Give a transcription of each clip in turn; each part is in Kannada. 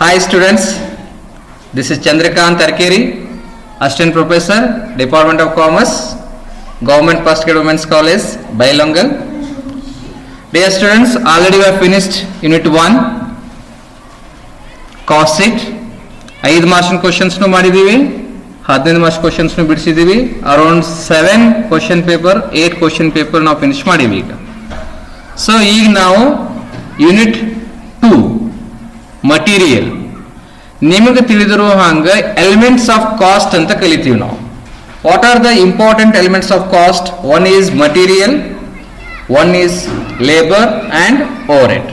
Hi students, this is Chandrakant Tarkeri, Assistant Professor, Department of Commerce, Government Postgraduate Women's College, Bailongal. Dear students, already we have finished Unit 1, Cost Sheet. 5 marks questions nu ಮಾಡಿದೀವಿ, 15 marks questions nu ಬಿಡಿಸಿದೀವಿ. Around 7 question paper, 8 question paper ನಾವು finish ಮಾಡಿವಿ ಈಗ. So ಈಗ ನಾವು Unit 2, Material. ನಿಮಗೆ ತಿಳಿದಿರುವ ಹಂಗ ಎಲಿಮೆಂಟ್ಸ್ ಆಫ್ ಕಾಸ್ಟ್ ಅಂತ ಕಲಿತೀವಿ ನಾವು. What are the important elements of cost? One is material, one is labour and overhead.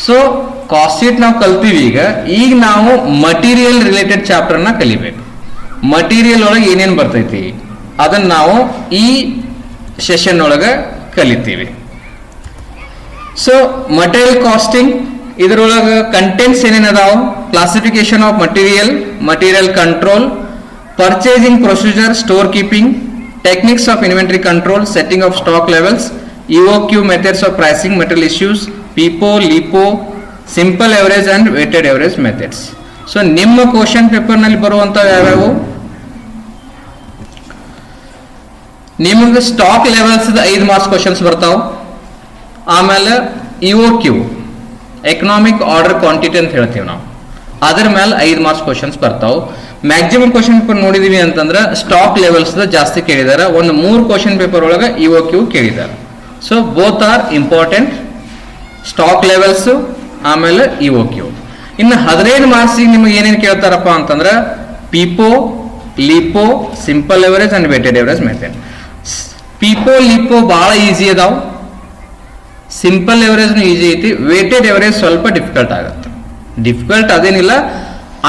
So cost sheet ನಾವು ಕಲ್ತೀವಿ ಈಗ ನಾವು ಮಟೀರಿಯಲ್ ರಿಲೇಟೆಡ್ ಚಾಪ್ಟರ್ನ ಕಲಿಬೇಕು. ಮಟೀರಿಯಲ್ ಒಳಗೆ ಏನೇನು ಬರ್ತೈತಿ ಅದನ್ನ ನಾವು ಈ ಸೆಷನ್ ಒಳಗೆ ಕಲಿತೀವಿ. ಸೊ ಮಟೀರಿಯಲ್ ಕಾಸ್ಟಿಂಗ್ ಇದರೊಳಗೆ ಕಂಟೆಂಟ್ಸ್ ಏನೇನು ಅದಾವ? Classification of material, material control, purchasing procedure, store keeping, techniques of inventory control, setting of stock levels, EOQ methods of pricing, material issues, FIFO, LIFO, simple average and weighted average methods. So ನಿಮ್ಮ ಕ್ವಶನ್ ಪೇಪರ್ ನಲ್ಲಿ ಬರುವಂತ ಯಾವ್ಯಾವು? ನಿಮಗೆ ಸ್ಟಾಕ್ ಲೆವೆಲ್ಸ್ 5 ಮಾರ್ಕ್ಸ್ ಕ್ವಶನ್ಸ್ ಬರ್ತಾವ. ಆಮೇಲೆ ಇಒಕ್ಯೂ ಎಕನಾಮಿಕ್ ಆರ್ಡರ್ ಕ್ವಾಂಟಿಟಿ ಅಂತ ಹೇಳ್ತೀವಿ ನಾವು, ಅದರ ಮೇಲೆ 5 ಮಾರ್ಕ್ಸ್ ಕ್ವಶನ್ಸ್ ಬರ್ತಾವ. ಮ್ಯಾಕ್ಸಿಮಮ್ ಕ್ವಶನ್ ಪೇಪರ್ ನೋಡಿದೀವಿ ಅಂತಂದ್ರೆ ಸ್ಟಾಕ್ ಲೆವೆಲ್ಸ್ ಜಾಸ್ತಿ ಕೇಳಿದಾರೆ. ಒಂದು 3 ಕ್ವಶನ್ ಪೇಪರ್ ಒಳಗೆ ಇಒಕ್ಯೂ ಕೇಳಿದ್ದಾರೆ. So both are important, stock levels ಆಮೇಲೆ ಇಒಕ್ಯೂ. ಇನ್ನು 15 ಮಾರ್ಕ್ಸ್ ನಿಮ್ಗೆ ಏನೇನು ಕೇಳ್ತಾರಪ್ಪ ಅಂತಂದ್ರೆ FIFO, LIFO, simple average and weighted average method. FIFO LIFO ಬಹಳ ಈಸಿ ಅದಾವ, ಸಿಂಪಲ್ ಎವರೇಜ್ ಈಸಿ ಐತಿ, ವೇಟೆಡ್ ಎವರೇಜ್ ಸ್ವಲ್ಪ ಡಿಫಿಕಲ್ಟ್ ಆಗುತ್ತೆ. ಡಿಫಿಕಲ್ಟ್ ಅದೇನಿಲ್ಲ,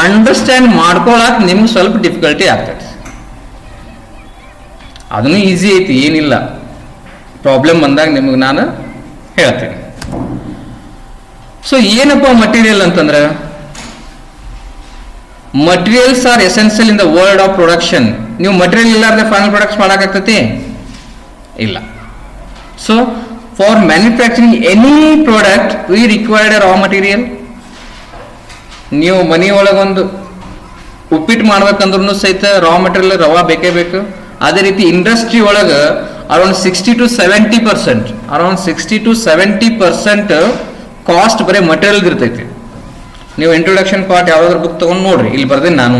ಅಂಡರ್ಸ್ಟ್ಯಾಂಡ್ ಮಾಡ್ಕೊಳಕ್ ನಿಮ್ಗೆ ಸ್ವಲ್ಪ ಡಿಫಿಕಲ್ಟಿ ಆಗ್ತದೆ. ಅದನ್ನು ಈಸಿ ಐತಿ, ಏನಿಲ್ಲ. ಪ್ರಾಬ್ಲಮ್ ಬಂದಾಗ ನಿಮಗೆ ನಾನು ಹೇಳ್ತೀನಿ. ಸೊ ಏನಪ್ಪ ಮಟೀರಿಯಲ್ ಅಂತಂದ್ರೆ, materials R essential in the world of production. ನೀವು ಮಟೀರಿಯಲ್ ಇಲ್ಲಾರ್ದೆ ಫೈನಲ್ ಪ್ರಾಡಕ್ಟ್ಸ್ ಮಾಡಕ್ಕಾಗ್ತತಿ? ಇಲ್ಲ. So for manufacturing any product we required a raw material. ನೀವು ಮನಿ ಒಳಗೊಂದು ಉಪ್ಪಿಟ್ಟು ಮಾಡ್ಬೇಕಂದ್ರೂ ಸಹಿತ ರಾ ಮಟೀರಿಯಲ್ ರವಾ ಬೇಕೇ ಬೇಕು. ಅದೇ ರೀತಿ ಇಂಡಸ್ಟ್ರಿ ಒಳಗೆ ಅರೌಂಡ್ 60 to 70% ಕಾಸ್ಟ್ ಬರೀ ಮಟೀರಿಯಲ್ ಇರ್ತೈತಿ. ನೀವು ಇಂಟ್ರೊಡಕ್ಷನ್ ಪಾರ್ಟ್ ಯಾವ್ದಾದ್ರು ಬುಕ್ ತಗೊಂಡು ನೋಡ್ರಿ, ಇಲ್ಲಿ ಬರ್ದೇನೆ ನಾನು.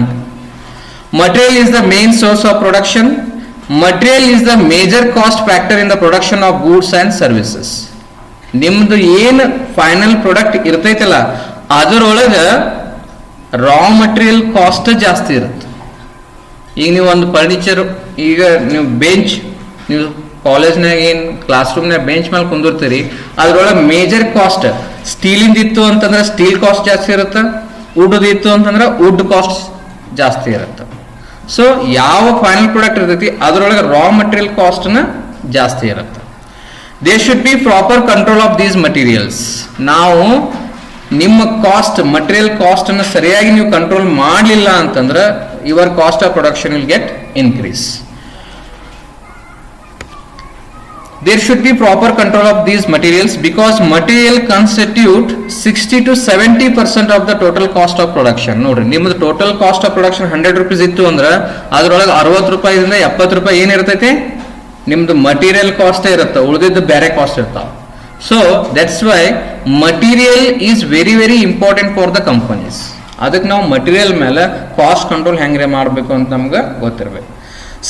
Material is the main source of production. Material is the major cost factor in the production of goods and services. ನಿಮ್ದು ಏನು ಫೈನಲ್ ಪ್ರಾಡಕ್ಟ್ ಇರ್ತೈತಲ್ಲ ಅದರೊಳಗೆ ರಾ ಮಟೀರಿಯಲ್ ಕಾಸ್ಟ್ ಜಾಸ್ತಿ ಇರುತ್ತೆ. ಈಗ ನೀವು ಒಂದು ಫರ್ನಿಚರ್, ಈಗ ನೀವು ಬೆಂಚ್, ನೀವು ಕಾಲೇಜ್ನಾಗ ಏನು ಕ್ಲಾಸ್ ರೂಮ್ನಾಗ ಬೆಂಚ್ ಮೇಲೆ ಕುಂದಿರ್ತೀರಿ, ಅದ್ರೊಳಗೆ ಮೇಜರ್ ಕಾಸ್ಟ್ ಸ್ಟೀಲಿಂದ ಇತ್ತು ಅಂತಂದ್ರೆ ಸ್ಟೀಲ್ ಕಾಸ್ಟ್ ಜಾಸ್ತಿ ಇರುತ್ತೆ, ವುಡ್ ಇತ್ತು ಅಂತಂದ್ರೆ ವುಡ್ ಕಾಸ್ಟ್ ಜಾಸ್ತಿ ಇರುತ್ತೆ. ಸೊ ಯಾವ ಫೈನಲ್ ಪ್ರಾಡಕ್ಟ್ ಇರ್ತೈತಿ ಅದರೊಳಗೆ ರಾ ಮಟೀರಿಯಲ್ ಕಾಸ್ಟ್ನ ಜಾಸ್ತಿ ಇರುತ್ತೆ. They should be proper control of these materials. ನಾವು ನಿಮ್ಮ ಕಾಸ್ಟ್, ಮಟೀರಿಯಲ್ ಕಾಸ್ಟ್ ಅನ್ನು ಸರಿಯಾಗಿ ನೀವು ಕಂಟ್ರೋಲ್ ಮಾಡಲಿಲ್ಲ ಅಂತಂದ್ರೆ your cost of production will get increase. There should be proper control of these materials because material constitute 60 to 70% of the total cost of production. ನೋಡ್ರಿ, ನಿಮ್ಮದು total cost of production 100 rupees ಇತ್ತು ಅಂದ್ರೆ ಅದ್ರೊಳಗೆ 60 ರೂಪಾಯಿದಿಂದ 70 ರೂಪಾಯಿ ಏನಿರ್ತೈತಿ ನಿಮ್ದು ಮಟೀರಿಯಲ್ ಕಾಸ್ಟ್ ಇರುತ್ತೆ, ಉಳಿದಿದ್ದು ಬೇರೆ ಕಾಸ್ಟ್ ಇರ್ತಾವ. So that's Y material is very very important for the companies. ಅದಕ್ಕೆ ನಾವು ಮಟೀರಿಯಲ್ ಮೇಲೆ ಕಾಸ್ಟ್ ಕಂಟ್ರೋಲ್ ಹೆಂಗ್ರೆ ಮಾಡಬೇಕು ಅಂತ ನಮ್ಗೆ ಗೊತ್ತಿರಬೇಕು.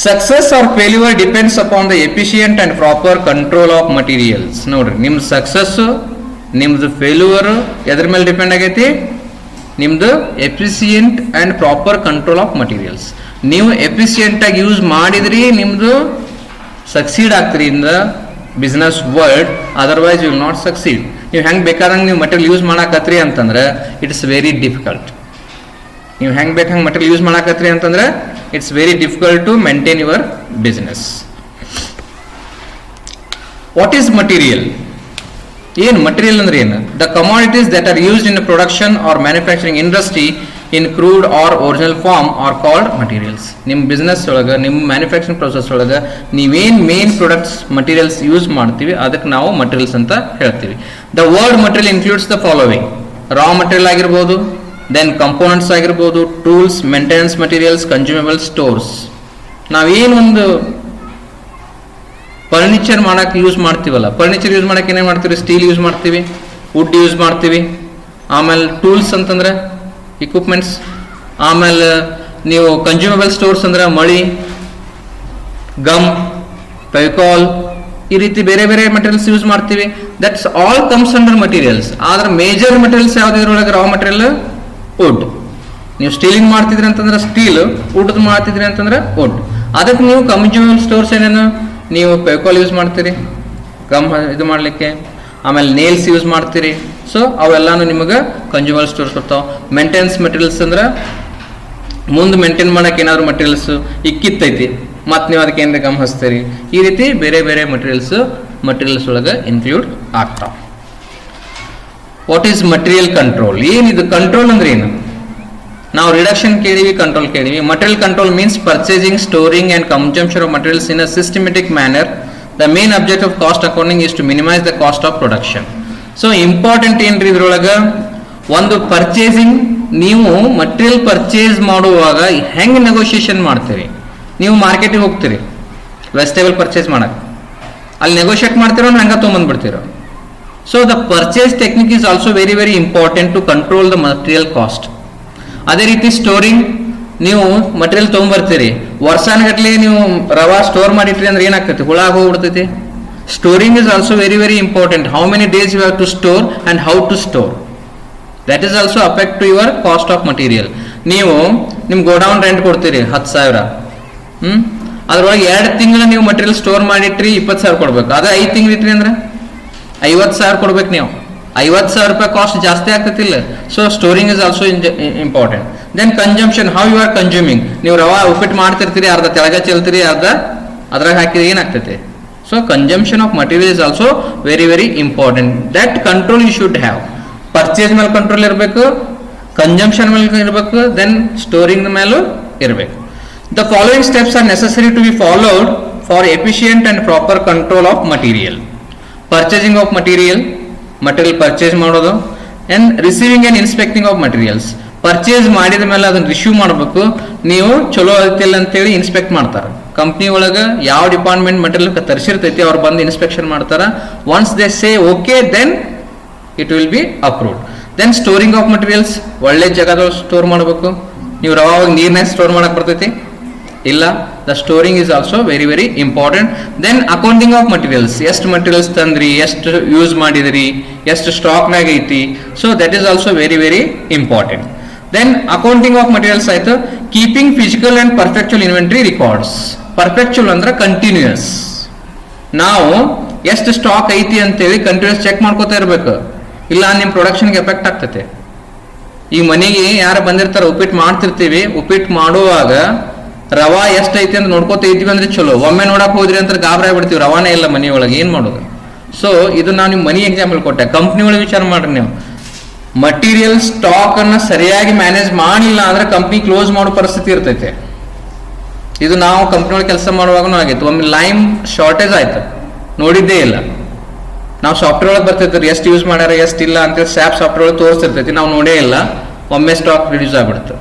Success or failure depends upon the efficient and proper control of materials. ನೋಡ್ರಿ, ನಿಮ್ದು ಸಕ್ಸಸ್ ನಿಮ್ದು ಫೇಲ್ಯೂರ್ ಎದ್ರ ಮೇಲೆ ಡಿಪೆಂಡ್ ಆಗೈತಿ? ನಿಮ್ದು efficient and proper control of materials. ನೀವು ಎಫಿಸಿಯೆಂಟ್ ಆಗಿ ಯೂಸ್ ಮಾಡಿದ್ರಿ ನಿಮ್ದು ಸಕ್ಸೀಡ್ ಆಗ್ತೀರಿ in the business world, otherwise you will not succeed. ನೀವು ಹೆಂಗೆ ಬೇಕಾದಂಗೆ ನೀವು ಮಟೀರಿಯಲ್ ಯೂಸ್ ಮಾಡಾಕತ್ರಿ ಅಂತಂದ್ರೆ ಇಟ್ಸ್ ವೆರಿ ಡಿಫಿಕಲ್ಟ್. ನೀವು ಹೆಂಗೆ ಬೇಕು ಹಂಗೆ ಮಟೀರಿಯಲ್ ಯೂಸ್ ಮಾಡಾಕತ್ರಿ ಅಂತಂದ್ರೆ it's very difficult to maintain your business. What is material? ಏನು ಮಟೀರಿಯಲ್ ಅಂದ್ರೆ ಏನು? The commodities that are used in production or manufacturing industry in crude or original form are called materials. ನಿಮ್ಮ ಬಿಸ್ನೆಸ್ ಒಳಗೆ, ನಿಮ್ಮ ಮ್ಯಾನುಫ್ಯಾಕ್ಚರಿಂಗ್ ಪ್ರೊಸೆಸ್ ಒಳಗೆ ನೀವೇನು ಮೇನ್ ಪ್ರೊಡಕ್ಟ್ಸ್ ಮಟೀರಿಯಲ್ಸ್ ಯೂಸ್ ಮಾಡ್ತೀವಿ ಅದಕ್ಕೆ ನಾವು ಮಟೀರಿಯಲ್ಸ್ ಅಂತ ಹೇಳ್ತೀವಿ. The word material includes the following: raw material ಆಗಿರ್ಬೋದು, ದೆನ್ ಕಂಪೋನೆಂಟ್ಸ್ ಆಗಿರ್ಬೋದು, tools, maintenance materials, consumable stores. ನಾವೇನೊಂದು ಫರ್ನಿಚರ್ ಮಾಡಕ್ಕೆ ಯೂಸ್ ಮಾಡ್ತೀವಲ್ಲ, ಫರ್ನಿಚರ್ ಯೂಸ್ ಮಾಡಕ್ಕೆ ಏನೇನು ಮಾಡ್ತೀವಿ? ಸ್ಟೀಲ್ ಯೂಸ್ ಮಾಡ್ತೀವಿ, ವುಡ್ ಯೂಸ್ ಮಾಡ್ತೀವಿ. ಆಮೇಲೆ ಟೂಲ್ಸ್ ಅಂತಂದ್ರೆ ಇಕ್ವಿಪ್ಮೆಂಟ್ಸ್. ಆಮೇಲೆ ನೀವು ಕನ್ಸ್ಯೂಮಬಲ್ ಸ್ಟೋರ್ಸ್ ಅಂದ್ರೆ ಮಳಿ, ಗಮ್, ಫೆವಿಕಾಲ್, ಈ ರೀತಿ ಬೇರೆ ಬೇರೆ ಮಟೀರಿಯಲ್ಸ್ ಯೂಸ್ ಮಾಡ್ತೀವಿ. That's all comes under materials. ಆದ್ರೆ ಮೇಜರ್ ಮಟೀರಿಯಲ್ಸ್ ಯಾವ್ದು ಇದ್ರೊಳಗೆ? Raw material wood. ನೀವು ಸ್ಟೀಲಿಂಗ್ ಮಾಡ್ತಿದ್ರಿ ಅಂತಂದ್ರೆ ಸ್ಟೀಲ್, ವುಡ್ ಮಾಡ್ತಿದ್ರಿ ಅಂತಂದ್ರೆ ವುಡ್. ಅದಕ್ಕೆ ನೀವು ಕನ್ಸ್ಯೂಮಬಲ್ ಸ್ಟೋರ್ಸ್ ಏನೇನು? ನೀವು ಫೆವಿಕಾಲ್ ಯೂಸ್ ಮಾಡ್ತೀರಿ ಗಮ್ ಇದು ಮಾಡಲಿಕ್ಕೆ, ಆಮೇಲೆ ನೇಲ್ಸ್ ಯೂಸ್ ಮಾಡ್ತೀರಿ. ಸೊ ಅವೆಲ್ಲಾನು ನಿಮಗೆ ಕನ್ಸ್ಯೂಮಬಲ್ ಸ್ಟೋರ್ಸ್ ಬರ್ತಾವೆ. ಮೇಂಟೆನೆನ್ಸ್ ಮಟೀರಿಯಲ್ಸ್ ಅಂದ್ರೆ ಮುಂದೆ ಮೇಂಟೈನ್ ಮಾಡಕ್ಕೆ ಏನಾದ್ರು ಮಟೀರಿಯಲ್ಸ್ ಇಕ್ಕಿತ್ತೈತಿ, ಮತ್ತು ನೀವು ಅದಕ್ಕೆ ಏನಾರ ಗಮ್ ಹಚ್ತೀರಿ. ಈ ರೀತಿ ಬೇರೆ ಬೇರೆ ಮಟೀರಿಯಲ್ಸ್ ಒಳಗೆ ಇನ್ಕ್ಲೂಡ್ ಆಗ್ತಾವೆ. What is material control? ಏನಿದು ಕಂಟ್ರೋಲ್ ಅಂದ್ರೆ ಏನು? ನಾವು ರಿಡಕ್ಷನ್ ಕೇಳಿವಿ, ಕಂಟ್ರೋಲ್ ಕೇಳಿವಿ. Material control means purchasing, storing and consumption of materials in a systematic manner. The main object of cost accounting is to minimise the cost of production. So important ಏನ್ರಿ ಇದ್ರೊಳಗೆ? ಒಂದು ಪರ್ಚೇಸಿಂಗ್, ನೀವು ಮಟೀರಿಯಲ್ ಪರ್ಚೇಸ್ ಮಾಡುವಾಗ ಹೆಂಗೆ ನೆಗೋಷಿಯೇಷನ್ ಮಾಡ್ತೀರಿ? ನೀವು ಮಾರ್ಕೆಟಿಗೆ ಹೋಗ್ತೀರಿ ವೆಜಿಟೇಬಲ್ ಪರ್ಚೇಸ್ ಮಾಡಕ್ಕೆ, ಅಲ್ಲಿ ನೆಗೋಷಿಯೇಟ್ ಮಾಡ್ತಿರೋ ಹಂಗೆ ತೊಗೊಂಬಂದ್ಬಿಡ್ತೀರೋ. So the purchase technique is also very very important to control the material cost. ಅದೇ ರೀತಿ ಸ್ಟೋರಿಂಗ್, ನೀವು ಮಟೀರಿಯಲ್ ತೊಗೊಂಬರ್ತೀರಿ, ವರ್ಷಾನುಗಟ್ಲೆ ನೀವು ರವಾ ಸ್ಟೋರ್ ಮಾಡಿಟ್ರಿ ಅಂದ್ರೆ ಏನಾಗ್ತೈತಿ? ಹುಳ ಹೋಗ್ಬಿಡ್ತೈತಿ. Storing is also very very important. How many days you have to store and how to store, that is also affect to your cost of material. ನೀವು ನಿಮ್ ಗೋಡೌನ್ ರೆಂಟ್ ಕೊಡ್ತೀರಿ 10,000, ಅದ್ರೊಳಗೆ 2 ತಿಂಗಳು ನೀವು ಮಟೀರಿಯಲ್ ಸ್ಟೋರ್ ಮಾಡಿಟ್ರಿ 20,000 ಕೊಡ್ಬೇಕು. ಅದೇ 5 ತಿಂಗಳು ಇಟ್ರಿ ಅಂದ್ರೆ 50,000 ಕೊಡ್ಬೇಕು. ನೀವು 50,000 ರೂಪಾಯಿ ಕಾಸ್ಟ್ ಜಾಸ್ತಿ ಆಗ್ತತಿಲ್ಲ. So storing is also important. Then consumption, how you are consuming. ನೀವು ರವಾ ಉಪ್ಪಿಟ್ಟು ಮಾಡ್ತಿರ್ತೀರಿ, ಅರ್ಧ ತೆಳಗ ಚೆಲ್ತೀರಿ, ಅರ್ಧ ಅದ್ರಾಗ ಹಾಕಿದ್ರೆ ಏನಾಗ್ತೈತೆ? So consumption of material is also very very important. That control you should have. Purchase ಮೇಲೆ ಕಂಟ್ರೋಲ್ ಇರಬೇಕು, ಕನ್ಸಂಪ್ಷನ್ ಮೇಲೆ ಇರಬೇಕು, ದೆನ್ ಸ್ಟೋರಿಂಗ್ ಮೇಲೂ ಇರಬೇಕು. The following steps are necessary to be followed for efficient and proper control of material. Purchasing of material purchase ಮಾಡೋದು, and receiving and inspecting of materials. Purchase ಮಾಡಿದ ಮೇಲೆ ಅದನ್ನ ರಿಸೀವ್ ಮಾಡಬೇಕು. ನೀವು ಚಲೋ ಐತಿಲ್ಲ ಅಂತೇಳಿ ಇನ್ಸ್ಪೆಕ್ಟ್ ಮಾಡ್ತಾರೆ. ಕಂಪ್ನಿ ಒಳಗೆ ಯಾವ ಡಿಪಾರ್ಟ್ಮೆಂಟ್ ಮಟೀರಿಯಲ್ ತರಿಸಿರ್ತೈತಿ ಅವ್ರು ಬಂದು ಇನ್ಸ್ಪೆಕ್ಷನ್ ಮಾಡ್ತಾರೆ. Once they say okay, then it will be approved. Then storing of materials, ಒಳ್ಳೆ ಜಾಗದಲ್ಲಿ ಸ್ಟೋರ್ ಮಾಡಬೇಕು. ನೀವು ರವಾಗ ನೀರ್ನಾಗ ಸ್ಟೋರ್ ಮಾಡಕ್ ಬರ್ತೈತಿ ಇಲ್ಲ. The storing is also very very important. Then accounting of materials, ಎಷ್ಟು ಮಟೀರಿಯಲ್ಸ್ ತಂದ್ರಿ, ಎಷ್ಟು ಯೂಸ್ ಮಾಡಿದ್ರಿ, ಎಷ್ಟು ಸ್ಟಾಕ್ನಾಗ ಐತಿ. So that is also very very important. Then accounting of materials ಆಯ್ತು. Keeping physical and perpetual inventory records. Perpetual ಅಂದ್ರೆ ಕಂಟಿನ್ಯೂಯಸ್. ನಾವು ಎಷ್ಟು ಸ್ಟಾಕ್ ಐತಿ ಅಂತೇಳಿ ಕಂಟಿನ್ಯೂಸ್ ಚೆಕ್ ಮಾಡ್ಕೋತಾ ಇರ್ಬೇಕು, ಇಲ್ಲ ನಿಮ್ಮ ಪ್ರೊಡಕ್ಷನ್ಗೆ ಎಫೆಕ್ಟ್ ಆಗ್ತೈತೆ. ಈ ಮನೆಗೆ ಯಾರು ಬಂದಿರ್ತಾರೆ, ಉಪ್ಪಿಟ್ಟು ಮಾಡ್ತಿರ್ತೀವಿ, ಉಪ್ಪಿಟ್ಟು ಮಾಡುವಾಗ ರವಾ ಎಷ್ಟೈತಿ ಅಂತ ನೋಡ್ಕೋತಾ ಇದ್ವಿ ಅಂದ್ರೆ ಚಲೋ. ಒಮ್ಮೆ ನೋಡಕ್ ಹೋದ್ರಿ ಅಂತ ಗಾಬರಿ ಆಗ್ಬಿಡ್ತೀವಿ, ರವಾನೇ ಇಲ್ಲ ಮನೆಯೊಳಗೆ, ಏನ್ ಮಾಡೋದು? ಸೊ ಇದು ನಾನು ನಿಮ್ಮ ಮನಿ ಎಕ್ಸಾಂಪಲ್ ಕೊಟ್ಟೆ. ಕಂಪ್ನಿ ಒಳಗೆ ವಿಚಾರ ಮಾಡ್ರಿ, ನೀವು ಮಟೀರಿಯಲ್ ಸ್ಟಾಕ್ ಅನ್ನ ಸರಿಯಾಗಿ ಮ್ಯಾನೇಜ್ ಮಾಡಿಲ್ಲ ಅಂದ್ರೆ ಕಂಪ್ನಿ ಕ್ಲೋಸ್ ಮಾಡೋ ಪರಿಸ್ಥಿತಿ ಇರ್ತೈತೆ. ಇದು ನಾವು ಕಂಪ್ನಿ ಒಳಗೆ ಕೆಲಸ ಮಾಡುವಾಗನೂ ಆಗಿತ್ತು. ಒಮ್ಮೆ ಲೈಮ್ ಶಾರ್ಟೇಜ್ ಆಯ್ತು, ನೋಡಿದ್ದೇ ಇಲ್ಲ. ನಾವು ಸಾಫ್ಟ್ವೇರ್ ಒಳಗೆ ಬರ್ತಿರ್ತೀವಿ, ಎಷ್ಟು ಯೂಸ್ ಮಾಡ್ಯಾರ ಎಷ್ಟು ಇಲ್ಲ ಅಂತೇಳಿ ಸ್ಯಾಪ್ ಸಾಫ್ಟ್ವೇರ್ ಒಳಗೆ ತೋರಿಸ್ತಿರ್ತೈತಿ, ನಾವು ನೋಡೇ ಇಲ್ಲ. ಒಮ್ಮೆ ಸ್ಟಾಕ್ ರಿಡ್ಯೂಸ್ ಆಗ್ಬಿಡುತ್ತೆ.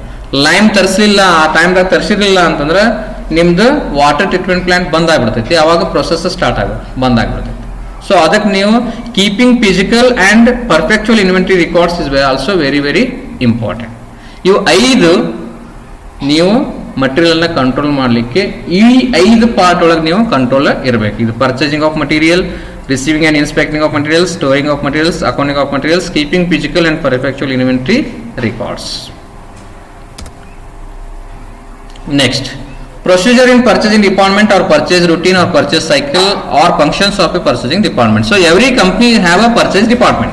ಲೈಮ್ ತರಿಸಲಿಲ್ಲ, ಆ ಟೈಮ್ದಾಗ ತರಿಸಿರ್ಲಿಲ್ಲ ಅಂತಂದ್ರೆ ನಿಮ್ದು ವಾಟರ್ ಟ್ರೀಟ್ಮೆಂಟ್ ಪ್ಲಾಂಟ್ ಬಂದ್ ಆಗ್ಬಿಡ್ತೈತಿ. ಅವಾಗ ಪ್ರೊಸೆಸ್ ಸ್ಟಾರ್ಟ್ ಬಂದ್ ಆಗ್ಬಿಡ್ತೈತಿ. ಸೊ ಅದಕ್ಕೆ ನೀವು keeping physical and perpetual inventory records is also very very important. ಇವು 5 ನೀವು ಮಟೀರಿಯಲ್ನ ಕಂಟ್ರೋಲ್ ಮಾಡಲಿಕ್ಕೆ ಈ 5 ಪಾರ್ಟ್ ಒಳಗೆ ನೀವು ಕಂಟ್ರೋಲ್ ಇರಬೇಕು. ಇದು purchasing of material, receiving and inspecting of materials, storing of materials, accounting of materials, keeping physical and perpetual inventory records. Next, procedure in purchasing department or purchase routine or purchase cycle or functions of a purchasing department. So every company have a purchase department.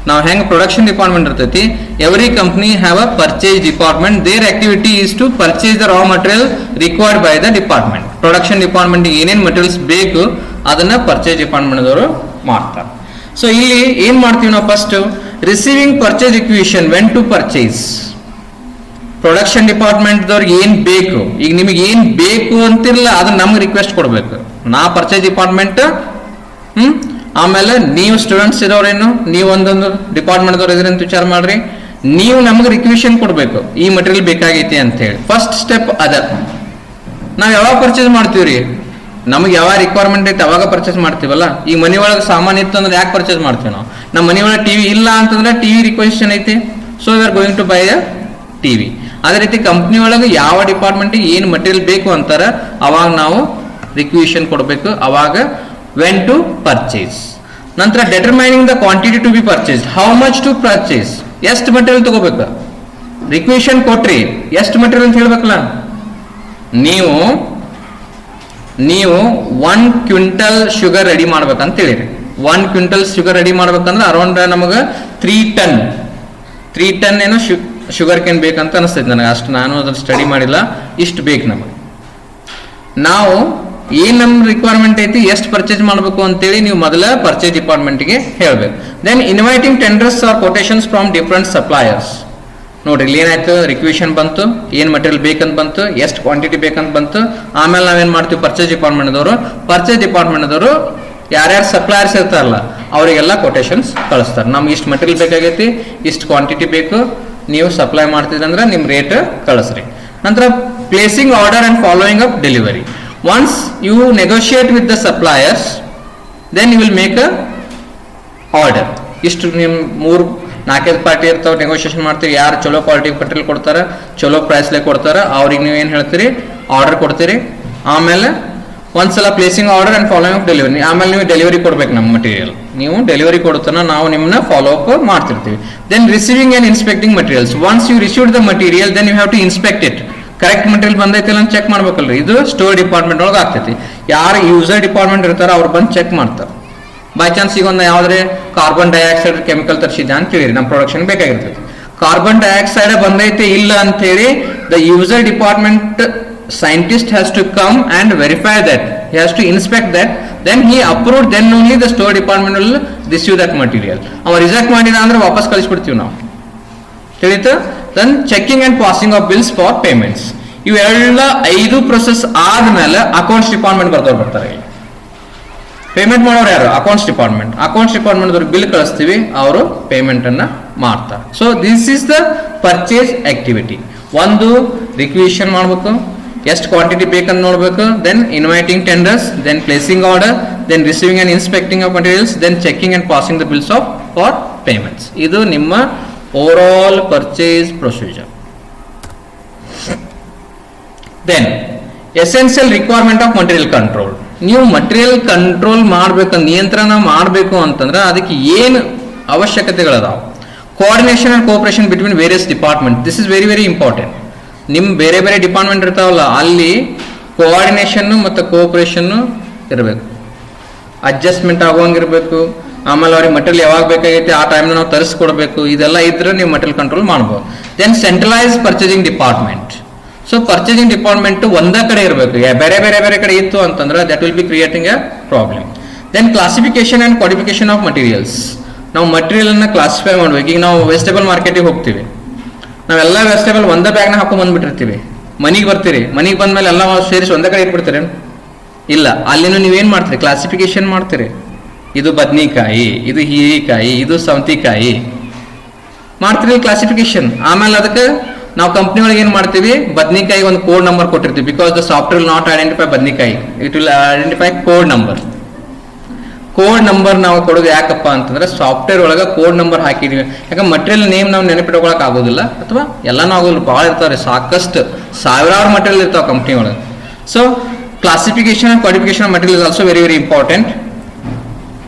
Now hang production department ಇರ್ತೈತಿ, every company have a purchase department. Their activity is to purchase the raw material required by the department. Production department ಏನೇನ್ materials ಬೇಕು ಅದನ್ನ ಪರ್ಚೇಸ್ ಡಿಪಾರ್ಟ್ಮೆಂಟ್ ದವರು ಮಾಡ್ತಾರೆ. ಸೊ ಇಲ್ಲಿ ಏನ್ ಮಾಡ್ತೀವಿ ನಾವು? First receiving purchase requisition, when to purchase. Production department ದವ್ರಿಗೆ ಏನ್ ಬೇಕು, ಈಗ ನಿಮಗೆ ಏನ್ ಬೇಕು ಅಂತಿರಲ್ಲ ಅದನ್ನ ನಮ್ಗೆ ರಿಕ್ವೆಸ್ಟ್ ಕೊಡ್ಬೇಕು. ನಾ ಪರ್ಚೇಸ್ ಡಿಪಾರ್ಟ್ಮೆಂಟ್, ಆಮೇಲೆ ನೀವು ಸ್ಟೂಡೆಂಟ್ಸ್ ಇರೋರೇನು, ನೀವು ಒಂದೊಂದು ಡಿಪಾರ್ಟ್ಮೆಂಟ್ ದವ್ರು ಇದ್ರಿ ಅಂತ ವಿಚಾರ ಮಾಡ್ರಿ. ನೀವು ನಮಗೆ ರಿಕ್ವಿಷನ್ ಕೊಡಬೇಕು, ಈ ಮಟೀರಿಯಲ್ ಬೇಕಾಗೈತಿ ಅಂತ ಹೇಳಿ. ಫಸ್ಟ್ ಸ್ಟೆಪ್ ಅದ. ನಾವು ಯಾವಾಗ ಪರ್ಚೇಸ್ ಮಾಡ್ತೀವ್ರಿ, ನಮಗೆ ಯಾವ ರಿಕ್ವೈರ್ಮೆಂಟ್ ಐತೆ ಅವಾಗ ಪರ್ಚೇಸ್ ಮಾಡ್ತೀವಲ್ಲ. ಈಗ ಮನೆ ಒಳಗೆ ಸಾಮಾನು ಇತ್ತು ಅಂದ್ರೆ ಯಾಕೆ ಪರ್ಚೇಸ್ ಮಾಡ್ತೀವಿ ನಾವು? ನಮ್ಮ ಮನೆ ಒಳಗೆ ಟಿವಿ ಇಲ್ಲ ಅಂತಂದ್ರೆ ಟಿವಿ ರಿಕ್ವೆಷನ್ ಐತಿ, so we are going to buy a TV. ಅದೇ ರೀತಿ ಕಂಪ್ನಿ ಒಳಗೆ ಯಾವ ಡಿಪಾರ್ಟ್ಮೆಂಟಿಗೆ ಏನು ಮಟೀರಿಯಲ್ ಬೇಕು ಅಂತಾರ ಅವಾಗ ನಾವು ರಿಕ್ವಿಷನ್ ಕೊಡಬೇಕು, ಅವಾಗ ವೆನ್ ಟು ಪರ್ಚೇಸ್. ನಂತರ determining the quantity to be purchase, how much to purchase, ಎಷ್ಟು ಮಟೀರಿಯಲ್ ತಗೋಬೇಕು. ರಿಕ್ವಿಷನ್ ಕೊಟ್ರಿ ಎಷ್ಟು ಮಟೀರಿಯಲ್ ಅಂತ ಹೇಳ್ಬೇಕಲ್ಲ. ನೀವು 1 ಕ್ವಿಂಟಲ್ ಶುಗರ್ ರೆಡಿ ಮಾಡ್ಬೇಕಂತ ಹೇಳಿರಿ. 1 ಕ್ವಿಂಟಲ್ ಶುಗರ್ ರೆಡಿ ಮಾಡ್ಬೇಕಂದ್ರೆ ಅರೌಂಡ್ ನಮಗೆ 3 ಟನ್ ಏನೋ ಶುಗರ್ ಕೇನ್ ಬೇಕಂತ ಅನಿಸ್ತೈತೆ ನನಗೆ. ಅಷ್ಟು ನಾನು ಅದ್ರ ಸ್ಟಡಿ ಮಾಡಿಲ್ಲ, ಇಷ್ಟು ಬೇಕು ನಮಗೆ. ನಾವು ಏನ್ ನಮ್ಮ ರಿಕ್ವೈರ್ಮೆಂಟ್ ಐತಿ, ಎಷ್ಟು ಪರ್ಚೇಸ್ ಮಾಡಬೇಕು ಅಂತೇಳಿ ನೀವು ಮೊದಲ ಪರ್ಚೇಸ್ ಡಿಪಾರ್ಟ್ಮೆಂಟ್ಗೆ ಹೇಳ್ಬೇಕು. Then inviting tenders or quotations from different suppliers. ನೋಡ್ರಿ ಇಲ್ಲಿ ಏನಾಯ್ತು, ರಿಕ್ವಿಷನ್ ಬಂತು, ಏನ್ ಮಟೀರಿಯಲ್ ಬೇಕಂತ ಬಂತು, ಎಷ್ಟು ಕ್ವಾಂಟಿಟಿ ಬೇಕಂತ ಬಂತು. ಆಮೇಲೆ ನಾವೇನ್ ಮಾಡ್ತೀವಿ, ಪರ್ಚೇಸ್ ಡಿಪಾರ್ಟ್ಮೆಂಟ್ದವರು ಯಾರ್ಯಾರು ಸಪ್ಲೈಯರ್ಸ್ ಇರ್ತಾರಲ್ಲ ಅವರಿಗೆಲ್ಲ ಕೊಟೇಶನ್ಸ್ ಕಳಿಸ್ತಾರೆ. ನಮ್ಗೆ ಇಷ್ಟು ಮಟೀರಿಯಲ್ ಬೇಕಾಗೈತಿ, ಇಷ್ಟು ಕ್ವಾಂಟಿಟಿ ಬೇಕು, ನೀವು ಸಪ್ಲೈ ಮಾಡ್ತಿದ್ರೆ ಅಂದ್ರೆ ನಿಮ್ಮ ರೇಟ್ ಕಳಿಸ್ರಿ. ನಂತರ placing order and following up delivery. Once you negotiate with the suppliers, then you will make a order. ಇಷ್ಟು ನಿಮ್ಮ 3-4 ಪಾರ್ಟಿ ಇರ್ತಾವೆ, ನೆಗೋಷಿಯೇಷನ್ ಮಾಡ್ತೀವಿ. ಯಾರು ಚಲೋ ಕ್ವಾಲಿಟಿ ಮಟೀರಿಯಲ್ ಕೊಡ್ತಾರೆ, ಚಲೋ ಪ್ರೈಸ್ಲೆ ಕೊಡ್ತಾರೆ, ಅವ್ರಿಗೆ ನೀವು ಏನು ಹೇಳ್ತೀರಿ, ಆರ್ಡರ್ ಕೊಡ್ತೀರಿ. ಆಮೇಲೆ ಒಂದ್ಸಲ placing order and following up delivery, ಆಮೇಲೆ ನೀವು ಡೆಲಿವರಿ ಕೊಡ್ಬೇಕು. ನಮ್ಮ ಮಟೀರಿಯಲ್ ನೀವು ಡೆಲಿವರಿ ಕೊಡುತ್ತಾನ, ನಾವು ನಿಮ್ಮನ್ನ ಫಾಲೋ ಅಪ್ ಮಾಡ್ತಿರ್ತೀವಿ. Then receiving and inspecting materials. Once you received the material, then you have to inspect it. Correct material ಬಂದೈತಿಲ್ಲ ಅಂತ ಚೆಕ್ ಮಾಡ್ಬೇಕಲ್ರಿ. ಇದು ಸ್ಟೋರ್ ಡಿಪಾರ್ಟ್ಮೆಂಟ್ ಒಳಗೆ ಆಗ್ತೈತಿ. ಯಾರು ಯೂಸರ್ ಡಿಪಾರ್ಟ್ಮೆಂಟ್ ಇರ್ತಾರೋ ಅವ್ರು ಬಂದು ಚೆಕ್ ಮಾಡ್ತಾರೆ. ಬೈ ಚಾನ್ಸ್ ಈಗ ಒಂದು ಯಾವ್ದ್ರೆ ಕಾರ್ಬನ್ ಡೈಆಕ್ಸೈಡ್ ಕೆಮಿಕಲ್ ತರಿಸಿದ್ದ ಅಂತ ಹೇಳಿರಿ, ನಮ್ಮ ಪ್ರೊಡಕ್ಷನ್ ಬೇಕಾಗಿರ್ತೈತಿ. ಕಾರ್ಬನ್ ಡೈಆಕ್ಸೈಡ್ ಬಂದೈತೆ ಇಲ್ಲ ಅಂತ ಹೇಳಿ the user department scientist has to come and verify that, he has to inspect that, then he approved, then only the store department will receive that material. ಅವ ರಿಜೆಕ್ಟ್ ಮಾಡಿದ ಅಂದ್ರೆ ವಾಪಸ್ ಕಳಿಸ್ಬಿಡ್ತೀವಿ ನಾವು, ತಿಳಿತ. Then checking and passing of bills for payments. ಇವೆಲ್ಲ 5 ಪ್ರೊಸೆಸ್ ಆದ್ಮೇಲೆ ಅಕೌಂಟ್ಸ್ ಡಿಪಾರ್ಟ್ಮೆಂಟ್ ಬರ್ತಾರೆ. ಪೇಮೆಂಟ್ ಮಾಡೋರು ಯಾರು? ಅಕೌಂಟ್ಸ್ ಡಿಪಾರ್ಟ್ಮೆಂಟ್ ಬಿಲ್ ಕಳಿಸ್ತೀವಿ, ಅವರು ಪೇಮೆಂಟ್ ಅನ್ನ ಮಾಡ್ತಾರೆ. So this is the purchase activity. ಒಂದು ರಿಕ್ವಿಷನ್ ಮಾಡಬೇಕು, ಎಷ್ಟು ಕ್ವಾಂಟಿಟಿ ಬೇಕಂತ ನೋಡ್ಬೇಕು, then inviting tenders, then placing order, then receiving and inspecting of materials, then checking and passing the bills of for payments. ಇದು ನಿಮ್ಮ overall purchase procedure. Then essential requirement of material control. ನೀವು ಮಟೀರಿಯಲ್ ಕಂಟ್ರೋಲ್ ಮಾಡ್ಬೇಕು, ನಿಯಂತ್ರಣ ಮಾಡಬೇಕು ಅಂತಂದ್ರೆ ಅದಕ್ಕೆ ಏನು ಅವಶ್ಯಕತೆಗಳದಾವ? Coordination and cooperation between various department. This is very very important. ನಿಮ್ಮ ಬೇರೆ ಬೇರೆ ಡಿಪಾರ್ಟ್ಮೆಂಟ್ ಇರ್ತಾವಲ್ಲ, ಅಲ್ಲಿ ಕೋಆರ್ಡಿನೇಷನ್ನು ಮತ್ತು ಕೋಆಪರೇಷನ್ನು ಇರಬೇಕು, ಅಡ್ಜಸ್ಟ್ಮೆಂಟ್ ಆಗೋಂಗಿರ್ಬೇಕು. ಆಮೇಲೆ ಅವ್ರಿಗೆ ಮಟೀರಿಯಲ್ ಯಾವಾಗ ಬೇಕಾಗೈತೆ ಆ ಟೈಮ್ನ ನಾವು ತರಿಸ್ಕೊಡ್ಬೇಕು. ಇದೆಲ್ಲ ಇದ್ರೆ ನೀವು ಮಟೀರಿಯಲ್ ಕಂಟ್ರೋಲ್ ಮಾಡ್ಬೋದು. Then centralise purchasing department. So purchasing department ಒಂದೇ ಕಡೆ ಇರಬೇಕು. ಬೇರೆ ಕಡೆ ಇತ್ತು ಅಂತಂದ್ರೆ that will be creating a problem. Then classification and qualification of materials. ನಾವು ಮಟೀರಿಯಲ್ ಅನ್ನ ಕ್ಲಾಸಿಫೈ ಮಾಡ್ಬೇಕು. ಈಗ ನಾವು ವೆಜಿಟೇಬಲ್ ಮಾರ್ಕೆಟಿಗೆ ಹೋಗ್ತೀವಿ, ನಾವೆಲ್ಲ ವೆಜಿಟೇಬಲ್ ಒಂದೇ ಬ್ಯಾಗ್ನ ಹಾಕೊಂಡ್ ಬಂದ್ಬಿಟ್ಟಿರ್ತೀವಿ. ಮನೆಗೆ ಬರ್ತೀರಿ, ಮನೆಗೆ ಬಂದ್ಮೇಲೆ ಎಲ್ಲ ಸೇರಿಸಿ ಒಂದೇ ಕಡೆ ಇಟ್ಬಿಡ್ತೀರಿ? ಇಲ್ಲ, ಅಲ್ಲಿನೂ ನೀವೇನ್ ಮಾಡ್ತೀರಿ? ಕ್ಲಾಸಿಫಿಕೇಶನ್ ಮಾಡ್ತೀರಿ. ಇದು ಬದ್ನಿಕಾಯಿ, ಇದು ಹೀರಿಕಾಯಿ, ಇದು ಸೌತಿಕಾಯಿ ಮಾಡ್ತೀರಿ ಕ್ಲಾಸಿಫಿಕೇಶನ್. ಆಮೇಲೆ ಅದಕ್ಕೆ ನಾವು ಕಂಪ್ನಿ ಒಳಗೆ ಏನ್ ಮಾಡ್ತೀವಿ, ಬದ್ನಿಕಾಯಿ ಒಂದು ಕೋಡ್ ನಂಬರ್ ಕೊಟ್ಟಿರ್ತೀವಿ. Because the software will not identify ಬದ್ನಿಕಾಯಿ, it will identify code number. Code number ನಾವು ಕೊಡೋದು ಯಾಕಪ್ಪ ಅಂತಂದ್ರೆ ಸಾಫ್ಟ್ವೇರ್ ಒಳಗೆ ಕೋಡ್ ನಂಬರ್ ಹಾಕಿದೀವಿ. ಯಾಕಂದ್ರೆ ಮಟೀರಿಯಲ್ ನೇಮ್ ನಾವು ನೆನಪಿಟ್ಕೊಳಕ್ ಆಗೋದಿಲ್ಲ, ಅಥವಾ ಎಲ್ಲಾನು ಆಗೋದಿಲ್ಲ, ಭಾಳ ಇರ್ತಾವ್ರಿ, ಸಾಕಷ್ಟು ಸಾವಿರಾರು ಮಟೀರಿಯಲ್ ಇರ್ತಾವೆ ಕಂಪ್ನಿ ಒಳಗೆ. So classification and qualification of material is also very very important.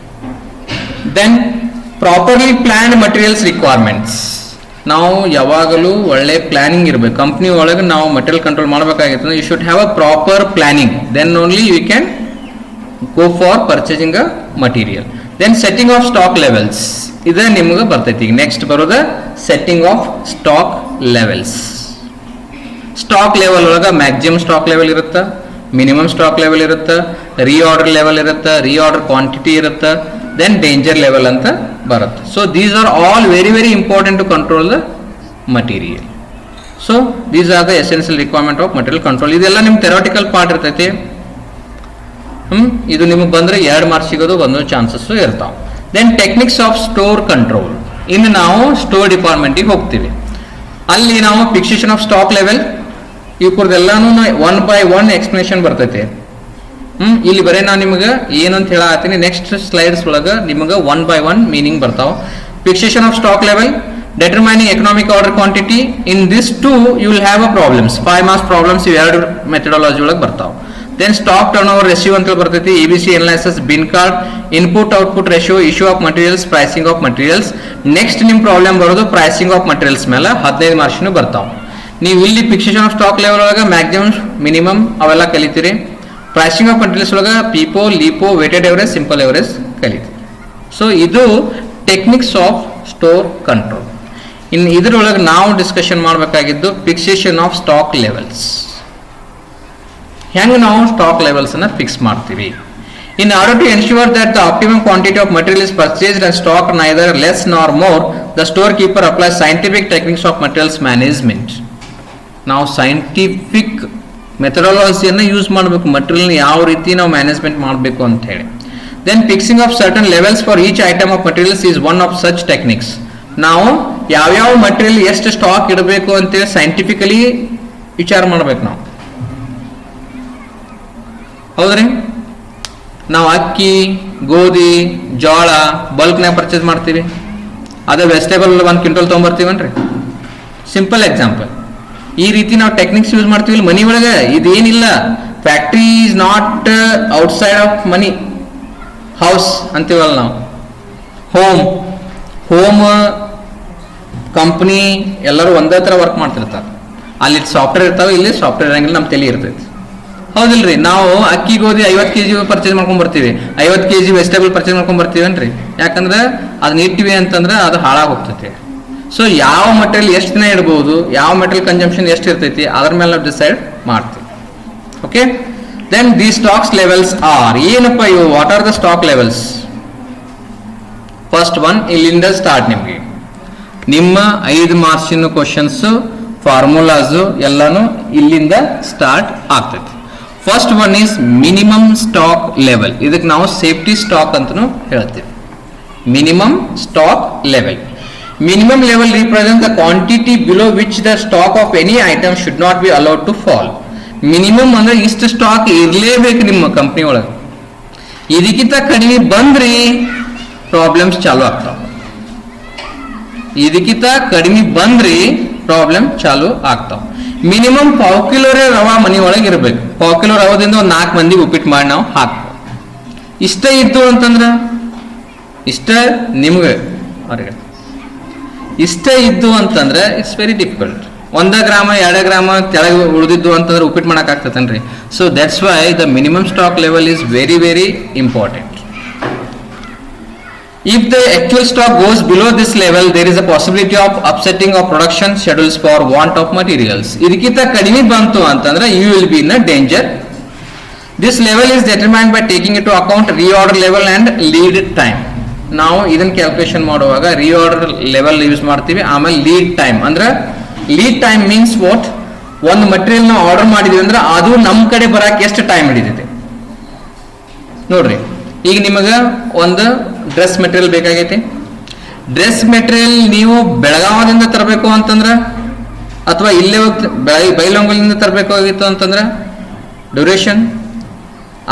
Then properly planned materials requirements. ನಾವು ಯಾವಾಗಲೂ ಒಳ್ಳೆ ಪ್ಲಾನಿಂಗ್ ಇರಬೇಕು. ಕಂಪ್ನಿ ಒಳಗೆ ನಾವು ಮಟೀರಿಯಲ್ ಕಂಟ್ರೋಲ್ ಮಾಡಬೇಕಾಗಿತ್ತು, you should have a proper planning, then only you can go for purchasing a material. Then setting of stock levels. ಇದು ನಿಮಗೆ ಬರ್ತೈತಿ. ಈಗ ನೆಕ್ಸ್ಟ್ ಬರೋದು setting of stock levels. Stock level ಒಳಗೆ ಮ್ಯಾಕ್ಸಿಮಮ್ ಸ್ಟಾಕ್ ಲೆವೆಲ್ ಇರುತ್ತೆ, ಮಿನಿಮಮ್ ಸ್ಟಾಕ್ ಲೆವೆಲ್ ಇರುತ್ತೆ, ರೀಆರ್ಡರ್ ಲೆವೆಲ್ ಇರುತ್ತೆ, ರೀಆರ್ಡರ್ ಕ್ವಾಂಟಿಟಿ ಇರುತ್ತೆ, ದೆನ್ ಡೇಂಜರ್ ಲೆವೆಲ್ ಅಂತ ಬರುತ್ತೆ. So these are all very very important to control the material. So these are the essential requirement of material control. ಇದೆಲ್ಲ ನಿಮ್ಮ ಥೆರಾಟಿಕಲ್ ಪಾರ್ಟ್ ಇರ್ತೈತಿ. ಇದು ನಿಮಗೆ ಬಂದ್ರೆ 2 ಮಾರ್ಕ್ಸ್ ಸಿಗೋದು ಒಂದು ಚಾನ್ಸಸ್ ಇರ್ತಾವ. Then techniques of store control. ಇನ್ನು ನಾವು ಸ್ಟೋರ್ ಡಿಪಾರ್ಟ್ಮೆಂಟಿಗೆ ಹೋಗ್ತೀವಿ. ಅಲ್ಲಿ ನಾವು ಫಿಕ್ಸೇಷನ್ ಆಫ್ ಸ್ಟಾಕ್ ಲೆವೆಲ್ ಇವ್ರದ್ದೆಲ್ಲಾನು 1 by 1 ಎಕ್ಸ್ಪ್ಲನೇಷನ್ ಬರ್ತೈತಿ. ಇಲ್ಲಿ ಬರೀ ನಾನು ನಿಮಗೆ ಏನಂತ ಹೇಳತ್ತೀನಿ, ನೆಕ್ಸ್ಟ್ ಸ್ಲೈಡ್ಸ್ ಒಳಗೆ ನಿಮಗೆ 1 by 1 ಮೀನಿಂಗ್ ಬರ್ತಾವ. Fixation of stock level, determining economic order quantity. In this two you will have a problems, 5 marks problems ಇವೆರಡು ಮೆಥಡಾಲಜಿ ಒಳಗೆ ಬರ್ತಾವ. Then stock turnover ratio ಅಂತ ಬರ್ತೈತಿ, ABC analysis, bin card, input output ratio, issue of materials, pricing of materials. Next ನಿಮ್ ಪ್ರಾಬ್ಲಮ್ ಬರೋದು ಪ್ರೈಸಿಂಗ್ ಆಫ್ ಮಟೀರಿಯಲ್ಸ್ ಮೇಲೆ 15 ಮಾರ್ಕ್ಸ್ನು ಬರ್ತಾವ. ನೀವು ಇಲ್ಲಿ ಫಿಕ್ಸೇಷನ್ ಆಫ್ ಸ್ಟಾಕ್ ಲೆವೆಲ್ ಒಳಗೆ ಮ್ಯಾಕ್ಸಿಮಮ್ ಮಿನಿಮಮ್ ಅವೆಲ್ಲ ಕಲಿತೀರಿ. ಪ್ರೈಸಿಂಗ್ ಆಫ್ ಮಟೀರಿಯಲ್ಸ್ ಒಳಗೆ FIFO, LIFO, weighted average, simple average ಕಲಿತೀರಿ. ಸೊ ಇದು ಟೆಕ್ನಿಕ್ಸ್ ಆಫ್ ಸ್ಟೋರ್ ಕಂಟ್ರೋಲ್. ಇನ್ನು ಇದರೊಳಗೆ ನಾವು ಡಿಸ್ಕಷನ್ ಮಾಡಬೇಕಾಗಿದ್ದು ಫಿಕ್ಸೇಷನ್ ಆಫ್ ಸ್ಟಾಕ್ ಲೆವೆಲ್ಸ್. ಹೆಂಗೆ ನಾವು ಸ್ಟಾಕ್ ಲೆವೆಲ್ಸ್ ಅನ್ನ ಫಿಕ್ಸ್ ಮಾಡ್ತೀವಿ. In order to ensure that the optimum quantity of material is purchased and stock neither less nor more, the store keeper apply scientific techniques of materials management. ನಾವು ಸೈಂಟಿಫಿಕ್ ಮೆಥಡಾಲಜಿಯನ್ನು ಯೂಸ್ ಮಾಡಬೇಕು, ಮಟೀರಿಯಲ್ ಯಾವ ರೀತಿ ನಾವು ಮ್ಯಾನೇಜ್ಮೆಂಟ್ ಮಾಡಬೇಕು ಅಂತ ಹೇಳಿ. Then fixing of certain levels for each item of materials is one of such techniques. ನಾವು ಯಾವ್ಯಾವ ಮಟೀರಿಯಲ್ ಎಷ್ಟು ಸ್ಟಾಕ್ ಇಡಬೇಕು ಅಂತೇಳಿ ಸೈಂಟಿಫಿಕಲಿ ವಿಚಾರ ಮಾಡ್ಬೇಕು ನಾವು. ಹೌದ್ರಿ, ನಾವು ಅಕ್ಕಿ, ಗೋಧಿ, ಜೋಳ ಬಲ್ಕ್ನಾಗ ಪರ್ಚೇಸ್ ಮಾಡ್ತೀವಿ, ಅದೇ ವೆಜಿಟೇಬಲ್ 1 ಕ್ವಿಂಟಲ್ ತೊಗೊಂಬರ್ತೀವನ್ರಿ. Simple example. ಈ ರೀತಿ ನಾವು ಟೆಕ್ನಿಕ್ಸ್ ಯೂಸ್ ಮಾಡ್ತೀವಿ ಮನಿ ಒಳಗೆ. ಇದೇನಿಲ್ಲ, factory is not outside of money, house ಅಂತೀವಲ್ಲ ನಾವು. ಹೋಮ್ ಕಂಪ್ನಿ ಎಲ್ಲರೂ ಒಂದೇ ಥರ ವರ್ಕ್ ಮಾಡ್ತಿರ್ತಾರೆ. ಅಲ್ಲಿ ಸಾಫ್ಟ್ವೇರ್ ಇರ್ತಾವೆ, ಇಲ್ಲಿ ಸಾಫ್ಟ್ವೇರ್ ಇರಂಗಿಲ್ಲ, ನಮ್ಮ ತಲೆ ಇರ್ತೈತಿ. ಹೌದಿಲ್ರಿ, ನಾವು ಅಕ್ಕಿ ಗೋಧಿ 50 kg ಪರ್ಚೇಸ್ ಮಾಡ್ಕೊಂಡ್ ಬರ್ತೀವಿ, 50 kg ವೆಜಿಟೇಬಲ್ ಪರ್ಚೇಸ್ ಮಾಡ್ಕೊಂಡ್ ಬರ್ತೀವನ್ರಿ. ಯಾಕಂದ್ರೆ ಅದನ್ನ ಇಟ್ಟಿವಿ ಅಂತಂದ್ರೆ ಅದು ಹಾಳಾಗಿ ಹೋಗ್ತೈತಿ. ಸೊ ಯಾವ ಮಟೀರಿಯಲ್ ಎಷ್ಟು ದಿನ ಇಡ್ಬೋದು, ಯಾವ ಮಟೀರಿಯಲ್ ಕನ್ಸಂಪ್ಷನ್ ಎಷ್ಟು ಇರ್ತೈತಿ, ಅದ್ರ ಮೇಲೆ ನಾವು ಡಿಸೈಡ್ ಮಾಡ್ತೀವಿ. Okay, then the stocks levels are, ಏನಪ್ಪ ಇವು, what are the stock levels? First one, ಇಲ್ಲಿಂದ ಸ್ಟಾರ್ಟ್. ನಿಮಗೆ ನಿಮ್ಮ 5 ಮಾರ್ಕ್ಸಿನ ಕ್ವಶನ್ಸ್, ಫಾರ್ಮುಲಾಸು ಎಲ್ಲಾನು ಇಲ್ಲಿಂದ ಸ್ಟಾರ್ಟ್ ಆಗ್ತೈತಿ. First one is minimum stock level. ಇದಕ್ಕೆ ನಾವು ಸೇಫ್ಟಿ ಸ್ಟಾಕ್ ಅಂತಲೂ ಹೇಳ್ತೀವಿ. Minimum stock level. Minimum level represents the quantity below which the stock of any item should not be allowed to fall. Minimum ಅಂದ್ರೆ ಇಷ್ಟು ಸ್ಟಾಕ್ ಇರಲೇಬೇಕು ನಿಮ್ಮ ಕಂಪ್ನಿ ಒಳಗೆ. ಇದಕ್ಕಿಂತ ಕಡಿಮೆ ಬಂದ್ರಿ ಪ್ರಾಬ್ಲಮ್ಸ್ ಚಾಲು ಆಗ್ತಾವ. ಇದಕ್ಕಿಂತ ಕಡಿಮೆ ಬಂದ್ರಿ ಪ್ರಾಬ್ಲಮ್ ಚಾಲು ಆಗ್ತಾವ. ಮಿನಿಮಮ್ 1/4 ಕಿಲೋ ರವಾ ಮನಿ ಒಳಗೆ ಇರಬೇಕು. 1/4 ಕಿಲೋ ರವಾದಿಂದ ಒಂದು 4 ಮಂದಿಗೆ ಉಪ್ಪಿಟ್ಟು ಮಾಡಿ ನಾವು ಹಾಕ್ತೀವಿ. ಇಷ್ಟ ಇದ್ದು ಅಂತಂದ್ರೆ ಇಷ್ಟ ನಿಮ್ಗೆ ಅವ್ರಿಗೆ ಇಷ್ಟ ಇದ್ದು ಅಂತಂದ್ರೆ ಇಟ್ಸ್ ವೆರಿ ಡಿಫಿಕಲ್ಟ್. 1 ಗ್ರಾಮ 2 ಗ್ರಾಮ ಕೆಳಗೆ ಉಳಿದಿದ್ದು ಅಂತಂದ್ರೆ ಉಪ್ಪಿಟ್ಟು ಮಾಡಕ್ ಆಗ್ತತನ್ರಿ. So that's why the minimum stock level is very very important. If the actual stock goes below this level, there is a possibility of upsetting of production schedules for want of materials. ಇದಕ್ಕಿಂತ ಕಡಿಮೆ ಬಂತು ಅಂತಂದ್ರೆ you will be in a danger. This level is determined by taking into account reorder level and lead time. ನಾವು ಇದನ್ನ ಕ್ಯಾಲ್ಕುಲೇಷನ್ ಮಾಡುವಾಗ ರಿಆರ್ಡರ್ ಲೆವೆಲ್ ಯೂಸ್ ಮಾಡ್ತೀವಿ. ಆಮೇಲೆ ಲೀಡ್ ಟೈಮ್ ಅಂದ್ರೆ ಲೀಡ್ ಟೈಮ್ ಮೀನ್ಸ್ ವಾಟ್, ಒಂದು ಮಟೀರಿಯಲ್ ನಾವು ಆರ್ಡರ್ ಮಾಡಿದೀವಿ ಅಂದ್ರೆ ಅದು ನಮ್ಮ ಕಡೆ ಬರಕ್ಕೆ ಎಷ್ಟು ಟೈಮ್ ಹಿಡಿದಿದೆ ನೋಡ್ರಿ. ಈಗ ನಿಮಗೆ ಒಂದು ಡ್ರೆಸ್ ಮೆಟೀರಿಯಲ್ ಬೇಕಾಗೈತಿ. ಡ್ರೆಸ್ ಮೆಟೀರಿಯಲ್ ನೀವು ಬೆಳಗಾವದಿಂದ ತರಬೇಕು ಅಂತಂದ್ರೆ ಅಥವಾ ಇಲ್ಲೇ ಹೋಗಿ ಬೈಲೊಂಗಲಿಂದ ತರಬೇಕಾಗಿತ್ತು ಅಂತಂದ್ರೆ ಡ್ಯೂರೇಷನ್,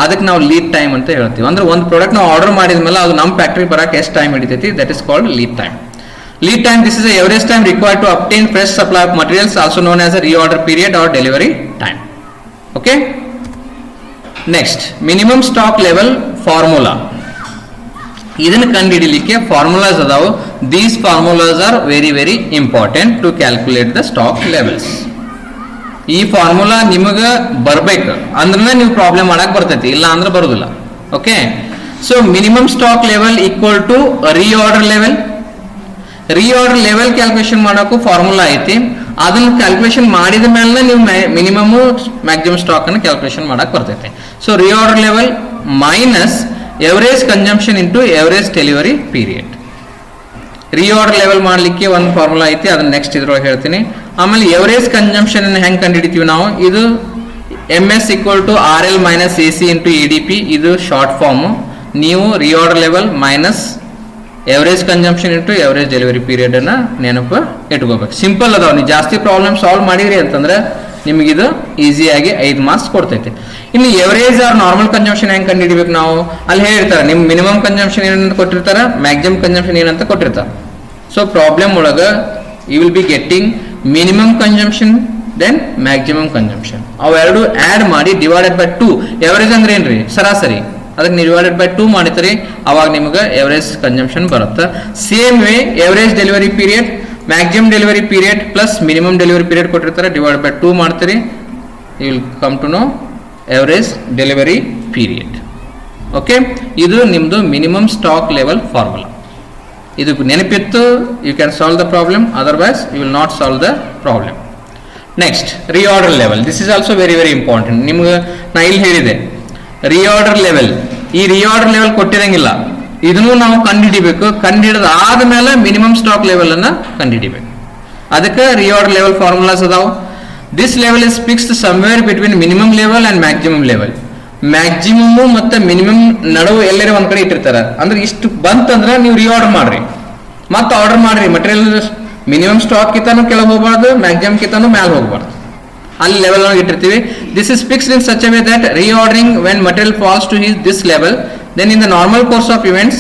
ಅದಕ್ಕೆ ನಾವು ಲೀಡ್ ಟೈಮ್ ಅಂತ ಹೇಳ್ತೀವಿ. ಅಂದ್ರೆ ಒಂದು ಪ್ರಾಡಕ್ಟ್ ನಾವು ಆರ್ಡರ್ ಮಾಡಿದ್ಮೇಲೆ ಅದು ನಮ್ಮ ಫ್ಯಾಕ್ಟ್ರಿ ಬರಕ್ಕೆ ಎಷ್ಟು ಟೈಮ್ ಹಿಡಿತೈತಿ, that is called lead time. Lead time, this is a average time required to obtain fresh supply of materials, also known as a reorder period or delivery time. Okay. Next, minimum stock level formula. ಇದನ್ನು ಕಂಡುಹಿಡಿಯಲಿಕ್ಕೆ ಫಾರ್ಮುಲಾಸ್ ಅದಾವು. These formulas are very very important to calculate the stock levels. ಈ ಫಾರ್ಮುಲಾ ನಿಮಗೆ ಬರ್ಬೇಕು ಅಂದ್ರೆ ನೀವು ಪ್ರಾಬ್ಲಮ್ ಮಾಡಕ್ ಬರ್ತೈತಿ, ಇಲ್ಲ ಅಂದ್ರೆ ಬರುದಿಲ್ಲ. Okay, so minimum stock level equal to reorder level. Reorder level calculation ಮಾಡೋಕ್ಕೂ ಫಾರ್ಮುಲಾ ಐತಿ. ಅದನ್ನ ಕ್ಯಾಲ್ಕುಲೇಷನ್ ಮಾಡಿದ ಮೇಲೆ ನೀವು ಮಿನಿಮಮ್ ಮ್ಯಾಕ್ಸಿಮಮ್ ಸ್ಟಾಕ್ ಅನ್ನು ಕ್ಯಾಲ್ಕುಲೇಷನ್ ಮಾಡಕ್ ಬರ್ತೈತೆ. So reorder level minus average consumption into average delivery period. Reorder level ಮಾಡಲಿಕ್ಕೆ ಒಂದು ಫಾರ್ಮುಲಾ ಐತಿ, ಅದನ್ನ ನೆಕ್ಸ್ಟ್ ಇದ್ರೊಳಗೆ ಹೇಳ್ತೀನಿ. ಆಮೇಲೆ ಎವರೇಜ್ ಕನ್ಸಂಪ್ಷನ್ ಹೆಂಗೆ ಕಂಡುಹಿಡಿತೀವಿ ನಾವು, ಇದು MS equal to RL minus AC into EDP. ಇದು ಶಾರ್ಟ್ ಫಾರ್ಮು. ನೀವು reorder level minus average consumption into average delivery period ಅನ್ನ ನೆನಪು ಇಟ್ಕೋಬೇಕು. ಸಿಂಪಲ್ ಅದಾವ. ನೀವು ಜಾಸ್ತಿ ಪ್ರಾಬ್ಲಮ್ ಸಾಲ್ವ್ ಮಾಡಿದ್ರಿ ಅಂತಂದ್ರೆ ನಿಮಗಿದು ಈಸಿಯಾಗಿ 5 ಮಾರ್ಕ್ಸ್ ಕೊಡ್ತೈತೆ. ಇನ್ನು ಎವರೇಜ್ ಆರ್ ನಾರ್ಮಲ್ ಕನ್ಸಂಪ್ಷನ್ ಹೆಂಗೆ ಕಂಡು ಹಿಡಿಬೇಕು ನಾವು? ಅಲ್ಲಿ ಹೇಳಿರ್ತಾರೆ ನಿಮ್ಮ ಮಿನಿಮಮ್ ಕನ್ಸಂಪ್ಷನ್ ಏನಂತ ಕೊಟ್ಟಿರ್ತಾರೆ, ಮ್ಯಾಕ್ಸಿಮಮ್ ಕನ್ಸಂಪ್ಷನ್ ಏನಂತ ಕೊಟ್ಟಿರ್ತಾರೆ. ಸೊ ಪ್ರಾಬ್ಲಮ್ ಒಳಗೆ you will be getting minimum consumption then maximum consumption. ಅವೆರಡು ಆ್ಯಡ್ ಮಾಡಿ ಡಿವೈಡೆಡ್ ಬೈ 2. ಎವರೇಜ್ ಅಂದ್ರೆ ಏನ್ರಿ? ಸರಾಸರಿ. ಅದಕ್ಕೆ ನೀವು ಡಿವೈಡೆಡ್ ಬೈ 2 ಮಾಡಿದ್ರಿ, ಅವಾಗ ನಿಮ್ಗೆ ಎವರೇಜ್ ಕನ್ಸಂಪ್ಷನ್ ಬರುತ್ತೆ. Same way average delivery period, maximum delivery period plus minimum delivery period ಕೊಟ್ಟಿರ್ತಾರೆ, ಡಿವೈಡ್ ಬೈ 2 ಮಾಡ್ತೀರಿ, you will come to know average delivery period. Okay, ಇದು ನಿಮ್ಮದು ಮಿನಿಮಮ್ ಸ್ಟಾಕ್ ಲೆವೆಲ್ ಫಾರ್ಮುಲಾ. ಇದು ನೆನಪಿತ್ತು, you can solve the problem, otherwise you will not solve the problem. Next reorder level. This is also very very important. ನಿಮ್ಗೆ ನಾ ಇಲ್ಲಿ ಹೇಳಿದೆ ರಿಆರ್ಡರ್ ಲೆವೆಲ್. ಈ ರಿಆರ್ಡರ್ ಲೆವೆಲ್ ಕೊಟ್ಟಿರಂಗಿಲ್ಲ, ಇದನ್ನು ನಾವು ಕಂಡುಹಿಡಿಬೇಕು. ಕಂಡುಹಿಡಿದ ಆದ್ಮೇಲೆ ಮಿನಿಮಮ್ ಸ್ಟಾಕ್ ಲೆವೆಲ್ ಅನ್ನ ಕಂಡುಹಿಡಿಬೇಕು. ಅದಕ್ಕೆ ರಿಆರ್ಡರ್ ಲೆವೆಲ್ ಫಾರ್ಮುಲಾಸ್ ಅದಾವ. This level is fixed somewhere between minimum level and maximum level. Maximum ಮತ್ತೆ ಮಿನಿಮಮ್ ನಡುವೆ ಎಲ್ಲರ ಒಂದ್ ಕಡೆ ಇಟ್ಟಿರ್ತಾರೆ. ಅಂದ್ರೆ ಇಷ್ಟು ಬಂತಂದ್ರೆ ನೀವು ರಿಆರ್ಡರ್ ಮಾಡ್ರಿ, ಮತ್ತೆ ಆರ್ಡರ್ ಮಾಡ್ರಿ. ಮಟೀರಿಯಲ್ ಮಿನಿಮಮ್ ಸ್ಟಾಕ್ ಕಿತ್ತಾನು ಕೆಳಗೆ ಹೋಗ್ಬಾರ್ದು, ಮ್ಯಾಕ್ಸಿಮಮ್ ಕಿತ್ತಾನು ಮ್ಯಾಲೆ ಹೋಗ್ಬಾರ್ದು, ಅಲ್ಲಿ ಲೆವೆಲ್ ಒಳಗೆ ಇಟ್ಟಿರ್ತೀವಿ. This is fixed in such A way that reordering when material falls to this level, then in the normal course of events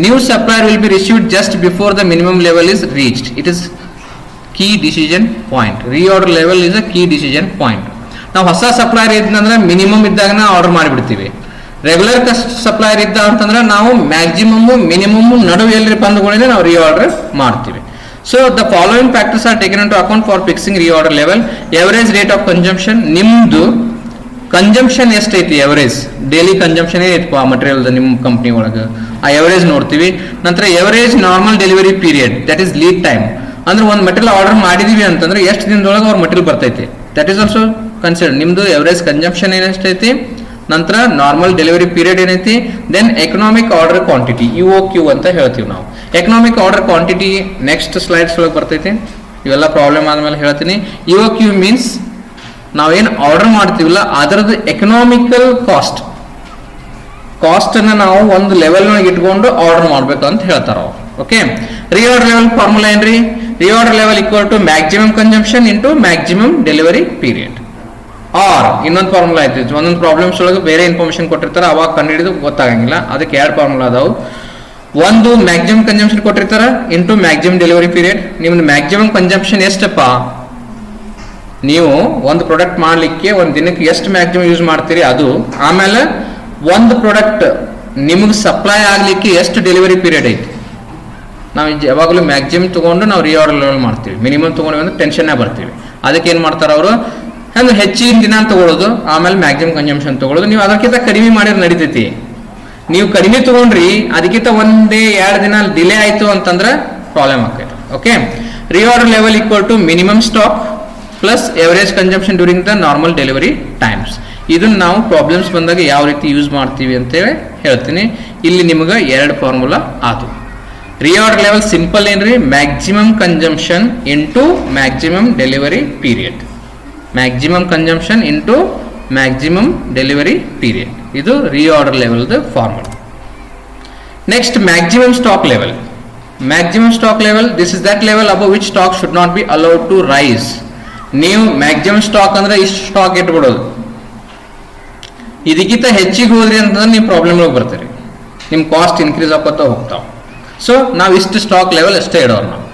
new supplier will be received just before the minimum level is reached. It is key decision point. Reorder level is a key decision point. ನಾವು ಹೊಸ ಸಪ್ಲೈಯರ್ ಇದ್ದಂದ್ರೆ ಮಿನಿಮಮ್ ಇದ್ದಾಗ ನಾವು ಆರ್ಡರ್ ಮಾಡಿಬಿಡ್ತೀವಿ. ರೆಗ್ಯುಲರ್ ಸಪ್ಲೈಯರ್ ಇದ್ದ ಅಂತಂದ್ರೆ ನಾವು ಮ್ಯಾಕ್ಸಿಮಮ್ ಮಿನಿಮಮ್ ನಡುವೆ ಎಲ್ಲಿ ಬಂದುಗಳೇ ನಾವು ರಿಆರ್ಡರ್ ಮಾಡ್ತೀವಿ. So the following factors are taken into account for fixing reorder level. Average rate of consumption. ನಿಮ್ದು ಕನ್ಸಂಪ್ಷನ್ ಎಷ್ಟೈತಿ, ಎವರೇಜ್ ಡೈಲಿ ಕನ್ಸಂಪ್ಷನ್ ಐತಿ ಆ ಮಟೀರಿಯಲ್ ನಿಮ್ಮ ಕಂಪ್ನಿ ಒಳಗೆ, ಆ ಎವರೇಜ್ ನೋಡ್ತೀವಿ. ನಂತರ average normal delivery period, that is lead time. ಅಂದ್ರೆ ಒಂದು ಮಟೀರಿಯಲ್ ಆರ್ಡರ್ ಮಾಡಿದೀವಿ ಅಂತಂದ್ರೆ ಎಷ್ಟು ದಿನದೊಳಗೆ ಅವ್ರ ಮಟೀರಿಯಲ್ ಬರ್ತೈತಿ, ದಟ್ ಈಸ್ ಆಲ್ಸೋ ಕನ್ಸಿಡರ್. ನಿಮ್ದು ಎವರೇಜ್ ಕನ್ಸಂಪ್ಷನ್ ಏನಷ್ಟೈತಿ, ನಂತರ ನಾರ್ಮಲ್ ಡೆಲಿವರಿ ಪೀರಿಯಡ್ ಏನೈತಿ, then economic order quantity, UOQ ಅಂತ ಹೇಳ್ತೀವಿ ನಾವು. Economic order quantity next slides ಒಳಗೆ ಬರ್ತೈತಿ. ಇವೆಲ್ಲ ಪ್ರಾಬ್ಲಮ್ ಆದ್ಮೇಲೆ ಹೇಳ್ತೀನಿ. UOQ ಮೀನ್ಸ್ ನಾವೇನು ಆರ್ಡರ್ ಮಾಡ್ತೀವಲ್ಲ ಅದರದ್ದು ಎಕನಾಮಿಕಲ್ ಕಾಸ್ಟ್ ಅನ್ನ ನಾವು ಒಂದು ಲೆವೆಲ್ ಒಳಗೆ ಇಟ್ಕೊಂಡು ಆರ್ಡರ್ ಮಾಡ್ಬೇಕು ಅಂತ ಹೇಳ್ತಾರ ಅವ್ರು. ಓಕೆ, ರಿಆರ್ಡರ್ ಲೆವೆಲ್ ಫಾರ್ಮುಲಾ ಏನ್ರಿ? Reorder level equal to maximum consumption into maximum delivery period. Or ಇನ್ನೊಂದು ಫಾರ್ಮುಲಾ ಐತಿ. ಒಂದೊಂದು ಪ್ರಾಬ್ಲಮ್ಸ್ ಒಳಗೆ ಬೇರೆ ಇನ್ಫಾರ್ಮೇಶನ್ ಕೊಟ್ಟಿರ್ತಾರೆ, ಅವಾಗ ಕಂಡುಹಿಡಿದು ಗೊತ್ತಾಗಂಗಿಲ್ಲ. ಅದಕ್ಕೆ 2 ಫಾರ್ಮುಲಾ ಅದಾವು. ಒಂದು ಮ್ಯಾಕ್ಸಿಮಮ್ ಕನ್ಸಂಪ್ಷನ್ ಕೊಟ್ಟಿರ್ತಾರ ಇಂಟು ಮ್ಯಾಕ್ಸಿಮಮ್ ಡೆಲಿವರಿ ಪೀರಿಯಡ್. ನಿಮ್ದು ಮ್ಯಾಕ್ಸಿಮಮ್ ಕನ್ಸಂಪ್ಷನ್ ಎಷ್ಟಪ್ಪ, ನೀವು ಒಂದು ಪ್ರಾಡಕ್ಟ್ ಮಾಡ್ಲಿಕ್ಕೆ ಒಂದು ದಿನಕ್ಕೆ ಎಷ್ಟು ಮ್ಯಾಕ್ಸಿಮಮ್ ಯೂಸ್ ಮಾಡ್ತೀರಿ ಅದು. ಆಮೇಲೆ ಒಂದು ಪ್ರಾಡಕ್ಟ್ ನಿಮಗೆ ಸಪ್ಲೈ ಆಗ್ಲಿಕ್ಕೆ ಎಷ್ಟು ಡೆಲಿವರಿ ಪೀರಿಯಡ್ ಐತಿ. ನಾವು ಯಾವಾಗಲೂ ಮ್ಯಾಕ್ಸಿಮಮ್ ತಗೊಂಡು ನಾವು ರಿಆರ್ಡರ್ ಲೆವೆಲ್ ಮಾಡ್ತೀವಿ. ಮಿನಿಮಮ್ ತಗೊಂಡ್ವಿ ಅಂದ್ರೆ ಟೆನ್ಷನ್ನೇ ಬರ್ತೀವಿ. ಅದಕ್ಕೆ ಏನು ಮಾಡ್ತಾರೆ ಅವರು, ಅಂದ್ರೆ ಹೆಚ್ಚಿನ ದಿನ ತಗೊಳ್ಳೋದು, ಆಮೇಲೆ ಮ್ಯಾಕ್ಸಿಮಮ್ ಕನ್ಸಂಪ್ಷನ್ ತಗೊಳ್ಳೋದು. ನೀವು ಅದಕ್ಕಿಂತ ಕಡಿಮೆ ಮಾಡಿದ್ರೆ ನಡೀತೈತಿ. ನೀವು ಕಡಿಮೆ ತಗೊಂಡ್ರಿ ಅದಕ್ಕಿಂತ 1-2 ದಿನ ಡಿಲೇ ಆಯ್ತು ಅಂತಂದ್ರೆ ಪ್ರಾಬ್ಲಮ್ ಆಗ್ತೈತೆ. Okay, reorder level equal to minimum stock plus average consumption during the normal delivery times. ಇದನ್ನ ನಾವು ಪ್ರಾಬ್ಲಮ್ಸ್ ಬಂದಾಗ ಯಾವ ರೀತಿ ಯೂಸ್ ಮಾಡ್ತೀವಿ ಅಂತೇಳಿ ಹೇಳ್ತೀನಿ. ಇಲ್ಲಿ ನಿಮಗೆ 2 ಫಾರ್ಮುಲಾ ಆತು. ರಿಆರ್ಡರ್ ಲೆವೆಲ್ ಸಿಂಪಲ್ ಏನ್ರಿ, maximum consumption into maximum delivery period. Maximum consumption into maximum delivery period. ಇದು reorder level formula. Next maximum stock level. Maximum stock level, this is that level above which stock should not be allowed to rise. ನೀವು ಮ್ಯಾಕ್ಸಿಮಮ್ ಸ್ಟಾಕ್ ಅಂದ್ರೆ ಇಷ್ಟು ಸ್ಟಾಕ್ ಇಟ್ಬಿಡೋದು. ಇದಕ್ಕಿಂತ ಹೆಚ್ಚಿಗೆ ಹೋದ್ರಿ ಅಂತಂದ್ರೆ ನೀವು ಪ್ರಾಬ್ಲಮ್ ಒಳಗೆ ಬರ್ತೀರಿ, ನಿಮ್ಮ ಕಾಸ್ಟ್ ಇನ್ಕ್ರೀಸ್ ಆಗೋತಾ ಹೋಗ್ತಾವ. ಸೊ ನಾವು ಇಷ್ಟು ಸ್ಟಾಕ್ ಲೆವೆಲ್ ಅಷ್ಟೇ ಇಡೋರು ನಾವು.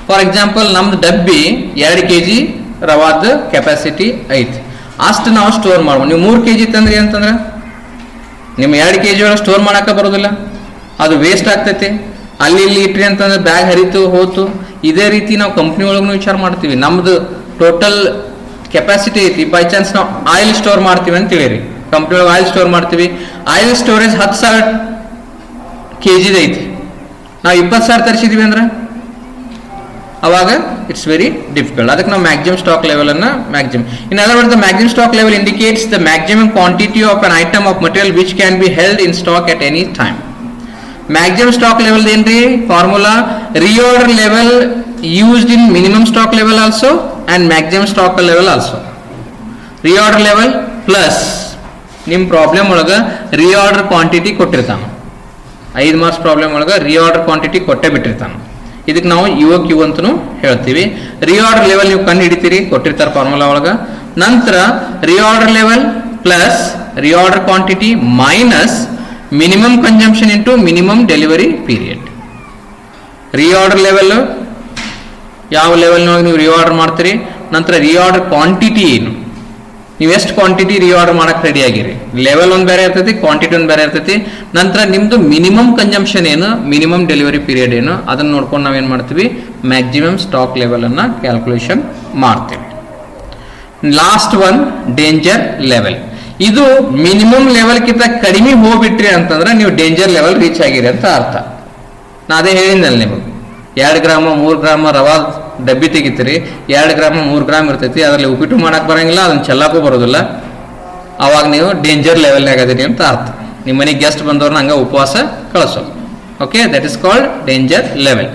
ಫಾರ್ ಎಕ್ಸಾಂಪಲ್ ನಮ್ದು ಡಬ್ಬಿ 2 kg ರವಾದ ಕೆಪಾಸಿಟಿ ಐತಿ, ಅಷ್ಟು ನಾವು ಸ್ಟೋರ್ ಮಾಡ್ಬೋದು. ನೀವು 3 kg ತಂದ್ರಿ ಅಂತಂದ್ರೆ ನಿಮ್ಮ 2 kg ಒಳಗೆ ಸ್ಟೋರ್ ಮಾಡಕ್ಕೆ ಬರೋದಿಲ್ಲ, ಅದು ವೇಸ್ಟ್ ಆಗ್ತೈತಿ. ಅಲ್ಲಿ ಇಲ್ಲಿ ಇಟ್ರಿ ಅಂತಂದ್ರೆ ಬ್ಯಾಗ್ ಹರಿತು ಹೋತು. ಇದೇ ರೀತಿ ನಾವು ಕಂಪ್ನಿ ಒಳಗೂ ವಿಚಾರ ಮಾಡ್ತೀವಿ. ನಮ್ದು ಟೋಟಲ್ ಕೆಪಾಸಿಟಿ ಐತಿ, ಬೈ ಚಾನ್ಸ್ ನಾವು ಆಯಿಲ್ ಸ್ಟೋರ್ ಮಾಡ್ತೀವಿ ಅಂತ ಹೇಳಿರಿ, ಕಂಪ್ನಿ ಒಳಗೆ ಆಯಿಲ್ ಸ್ಟೋರ್ ಮಾಡ್ತೀವಿ. ಆಯಿಲ್ ಸ್ಟೋರೇಜ್ 10,000 kg ಐತಿ, ನಾವು 20,000 ತರಿಸಿದ್ವಿ ಅಂದ್ರೆ ಅವಾಗ ಇಟ್ಸ್ ವೆರಿ ಡಿಫಿಕಲ್ಟ್. ಅದಕ್ಕೆ ನಾವು ಮ್ಯಾಕ್ಸಿಮಮ್ ಸ್ಟಾಕ್ ಲೆವೆಲ್ ಅನ್ನ maximum. In other words, the maximum stock level indicates the maximum quantity of an item of material which can be held in stock at any time. Maximum stock level ಏನ್ರಿ formula? Reorder level used in minimum stock level also and maximum stock level also. Reorder level plus ನಿಮ್ಮ ಪ್ರಾಬ್ಲಮ್ ಒಳಗೆ ರಿಆರ್ಡರ್ ಕ್ವಾಂಟಿಟಿ ಕೊಟ್ಟಿರ್ತಾನೆ. 5 ಮಾರ್ಕ್ಸ್ ಪ್ರಾಬ್ಲಮ್ ಒಳಗೆ ರಿಆರ್ಡರ್ ಕ್ವಾಂಟಿಟಿ ಕೊಟ್ಟೆ ಬಿಟ್ಟಿರ್ತಾನೆ. ಇದಕ್ಕೆ ನಾವು ಯು ಕ್ಯೂ ಅಂತಲೂ ಹೇಳ್ತೀವಿ. ರಿಆರ್ಡರ್ ಲೆವೆಲ್ ನೀವು ಕಂಡು ಹಿಡಿತೀರಿ, ಕೊಟ್ಟಿರ್ತಾರೆ ಫಾರ್ಮುಲಾ ಒಳಗೆ. ನಂತರ reorder level plus reorder quantity minus minimum consumption into minimum delivery period. Reorder level ಯಾವ ಲೆವೆಲ್ನೊಳಗೆ ನೀವು ರಿಆರ್ಡರ್ ಮಾಡ್ತೀರಿ, ನಂತರ ರಿಆರ್ಡರ್ ಕ್ವಾಂಟಿಟಿ ಏನು, ನೀವು ಎಷ್ಟು ಕ್ವಾಂಟಿಟಿ ರಿಆರ್ಡರ್ ಮಾಡಕ್ಕೆ ರೆಡಿ ಆಗಿರಿ. ಲೆವೆಲ್ ಒಂದು ಬೇರೆ ಇರ್ತೈತಿ, ಕ್ವಾಂಟಿಟಿ ಒಂದು ಬೇರೆ ಇರ್ತೈತಿ. ನಂತರ ನಿಮ್ದು ಮಿನಿಮಮ್ ಕನ್ಸಂಪ್ಷನ್ ಏನು, ಮಿನಿಮಮ್ ಡೆಲಿವರಿ ಪೀರಿಯಡ್ ಏನು, ಅದನ್ನು ನೋಡ್ಕೊಂಡು ನಾವೇನು ಮಾಡ್ತೀವಿ, ಮ್ಯಾಕ್ಸಿಮಮ್ ಸ್ಟಾಕ್ ಲೆವೆಲ್ ಅನ್ನ ಕ್ಯಾಲ್ಕುಲೇಷನ್ ಮಾಡ್ತೀವಿ. Last one danger level. ಇದು ಮಿನಿಮಮ್ ಲೆವೆಲ್ಗಿಂತ ಕಡಿಮೆ ಹೋಗ್ಬಿಟ್ರಿ ಅಂತಂದ್ರೆ ನೀವು ಡೇಂಜರ್ ಲೆವೆಲ್ ರೀಚ್ ಆಗಿರಿ ಅಂತ ಅರ್ಥ. ನಾ ಅದೇ ಹೇಳಿದ್ನಲ್ಲ ನಿಮಗೆ, 2 ಗ್ರಾಮ 3 ಗ್ರಾಮ ರವಾ ಡಬ್ಬಿ ತೆಗಿತೀರಿ, 2 ಗ್ರಾಮ 3 ಗ್ರಾಮ್ ಇರ್ತೈತಿ, ಅದರಲ್ಲಿ ಉಪ್ಪಿಟ್ಟು ಮಾಡಕ್ ಬರಂಗಿಲ್ಲ, ಅದನ್ನ ಚೆಲ್ಲಕ್ಕೂ ಬರೋದಿಲ್ಲ. ಅವಾಗ ನೀವು ಡೇಂಜರ್ ಲೆವೆಲ್ನಾಗ ಅದೀರಿ ಅಂತ ಅರ್ಥ. ನಿಮ್ಮ ಮನೆಗೆ ಗೆಸ್ಟ್ ಬಂದವ್ರನ್ನ ಹಂಗ ಉಪವಾಸ ಕಳಿಸೋದು. Okay, that is called danger level.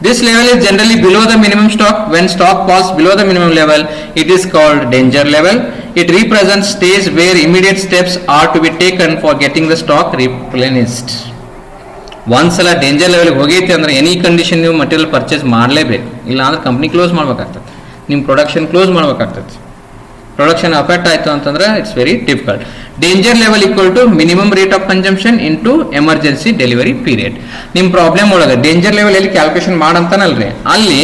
This level is generally below the minimum stock. When stock falls below the minimum level, it is called danger level. It represents stage where immediate steps are to be taken for getting the stock replenished. ಒಂದ್ಸಲ ಡೇಂಜರ್ ಲೆವೆಲ್ಗೆ ಹೋಗೈತಿ ಅಂದ್ರೆ ಎನಿ ಕಂಡೀಷನ್ ನೀವು ಮಟೀರಿಯಲ್ ಪರ್ಚೇಸ್ ಮಾಡಲೇಬೇಕು, ಇಲ್ಲ ಅಂದ್ರೆ ಕಂಪ್ನಿ ಕ್ಲೋಸ್ ಮಾಡ್ಬೇಕಾಗ್ತದೆ, ನಿಮ್ಮ ಪ್ರೊಡಕ್ಷನ್ ಕ್ಲೋಸ್ ಮಾಡ್ಬೇಕಾಗ್ತದೆ. ಪ್ರೊಡಕ್ಷನ್ ಅಫೆಕ್ಟ್ ಆಯಿತು ಅಂತಂದ್ರೆ it's very difficult. Danger level equal to minimum rate of consumption into emergency delivery period. ನಿಮ್ಮ ಪ್ರಾಬ್ಲಮ್ ಒಳಗೆ ಡೇಂಜರ್ ಲೆವೆಲ್ ಎಲ್ಲಿ ಕ್ಯಾಲ್ಕುಲೇಷನ್ ಮಾಡಂತಾನಲ್ರಿ, ಅಲ್ಲಿ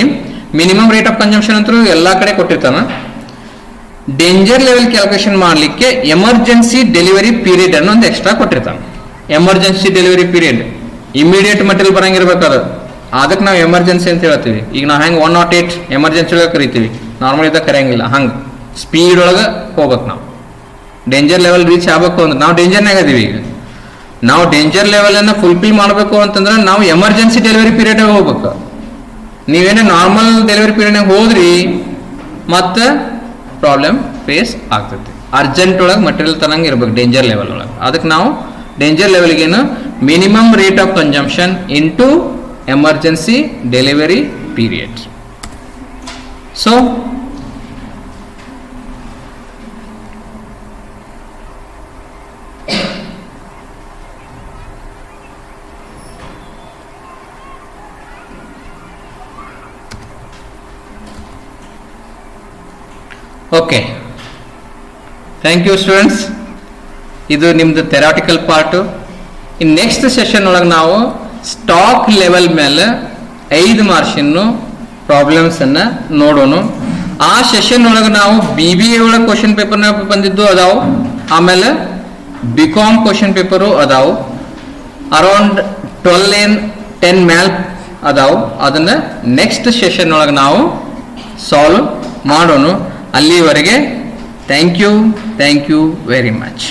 ಮಿನಿಮಮ್ ರೇಟ್ ಆಫ್ ಕನ್ಸಂಪ್ಷನ್ ಅಂತೂ ಎಲ್ಲ ಕಡೆ ಕೊಟ್ಟಿರ್ತಾನ. ಡೇಂಜರ್ ಲೆವೆಲ್ ಕ್ಯಾಲ್ಕುಲೇಷನ್ ಮಾಡಲಿಕ್ಕೆ ಎಮರ್ಜೆನ್ಸಿ ಡೆಲಿವರಿ ಪೀರಿಯಡ್ ಅನ್ನೋ ಒಂದು ಎಕ್ಸ್ಟ್ರಾ ಕೊಟ್ಟಿರ್ತಾನೆ. Emergency delivery period immediate material ಬರಂಗಿರ್ಬೇಕಾದ್ರೆ ಅದಕ್ಕೆ ನಾವು ಎಮರ್ಜೆನ್ಸಿ ಅಂತ ಹೇಳ್ತೀವಿ. ಈಗ ನಾವು ಹೆಂಗೆ 108 ಎಮರ್ಜೆನ್ಸಿ ಒಳಗೆ ಕರಿತೀವಿ, ನಾರ್ಮಲ್ ಇದ್ದಾಗ ಕರೆಯಂಗಿಲ್ಲ. ಹಂಗೆ ಸ್ಪೀಡ್ ಒಳಗೆ ಹೋಗ್ಬೇಕು. ನಾವು ಡೇಂಜರ್ ಲೆವೆಲ್ ರೀಚ್ ಆಗಬೇಕು ಅಂದ್ರೆ ನಾವು ಡೇಂಜರ್ನಾಗ ಅದೀವಿ. ಈಗ ನಾವು ಡೇಂಜರ್ ಲೆವೆಲ್ ಅನ್ನ ಫುಲ್ಫಿಲ್ ಮಾಡಬೇಕು ಅಂತಂದ್ರೆ ನಾವು ಎಮರ್ಜೆನ್ಸಿ ಡೆಲಿವರಿ ಪೀರಿಯಡ್ ಹೋಗ್ಬೇಕು. ನೀವೇನೇ ನಾರ್ಮಲ್ ಡೆಲಿವರಿ ಪೀರಿಯಡ್ನಾಗ ಹೋದ್ರಿ ಮತ್ತೆ ಪ್ರಾಬ್ಲಮ್ ಫೇಸ್ ಆಗ್ತೈತಿ. ಅರ್ಜೆಂಟ್ ಒಳಗೆ ಮಟೀರಿಯಲ್ ತನಂಗೆ ಇರ್ಬೇಕು ಡೇಂಜರ್ ಲೆವೆಲ್ ಒಳಗೆ. ಅದಕ್ಕೆ ನಾವು ಡೇಂಜರ್ ಲೆವೆಲ್ಗೇನು minimum rate of consumption into emergency delivery period. So okay, thank you students. ಇದು ನಿಮ್ದು ಥೆರಾಟಿಕಲ್ ಪಾರ್ಟು. ಇನ್ನು ನೆಕ್ಸ್ಟ್ ಸೆಷನ್ ಒಳಗೆ ನಾವು ಸ್ಟಾಕ್ ಲೆವೆಲ್ ಮೇಲೆ 5 ಮಾರ್ಕ್ಸಿನ ಪ್ರಾಬ್ಲಮ್ಸನ್ನು ನೋಡೋಣ. ಆ ಸೆಷನ್ ಒಳಗೆ ನಾವು BBA ಒಳಗೆ ಕ್ವಶನ್ ಪೇಪರ್ನ ಬಂದಿದ್ದು ಅದಾವು, ಆಮೇಲೆ BCom ಕ್ವಶನ್ ಪೇಪರು ಅದಾವು, ಅರೌಂಡ್ 10 ಮ್ಯಾಲ್ ಅದಾವು. ಅದನ್ನು ನೆಕ್ಸ್ಟ್ ಸೆಷನ್ ಒಳಗೆ ನಾವು ಸಾಲ್ವ್ ಮಾಡೋಣ. ಅಲ್ಲಿವರೆಗೆ ಥ್ಯಾಂಕ್ ಯು ವೆರಿ ಮಚ್.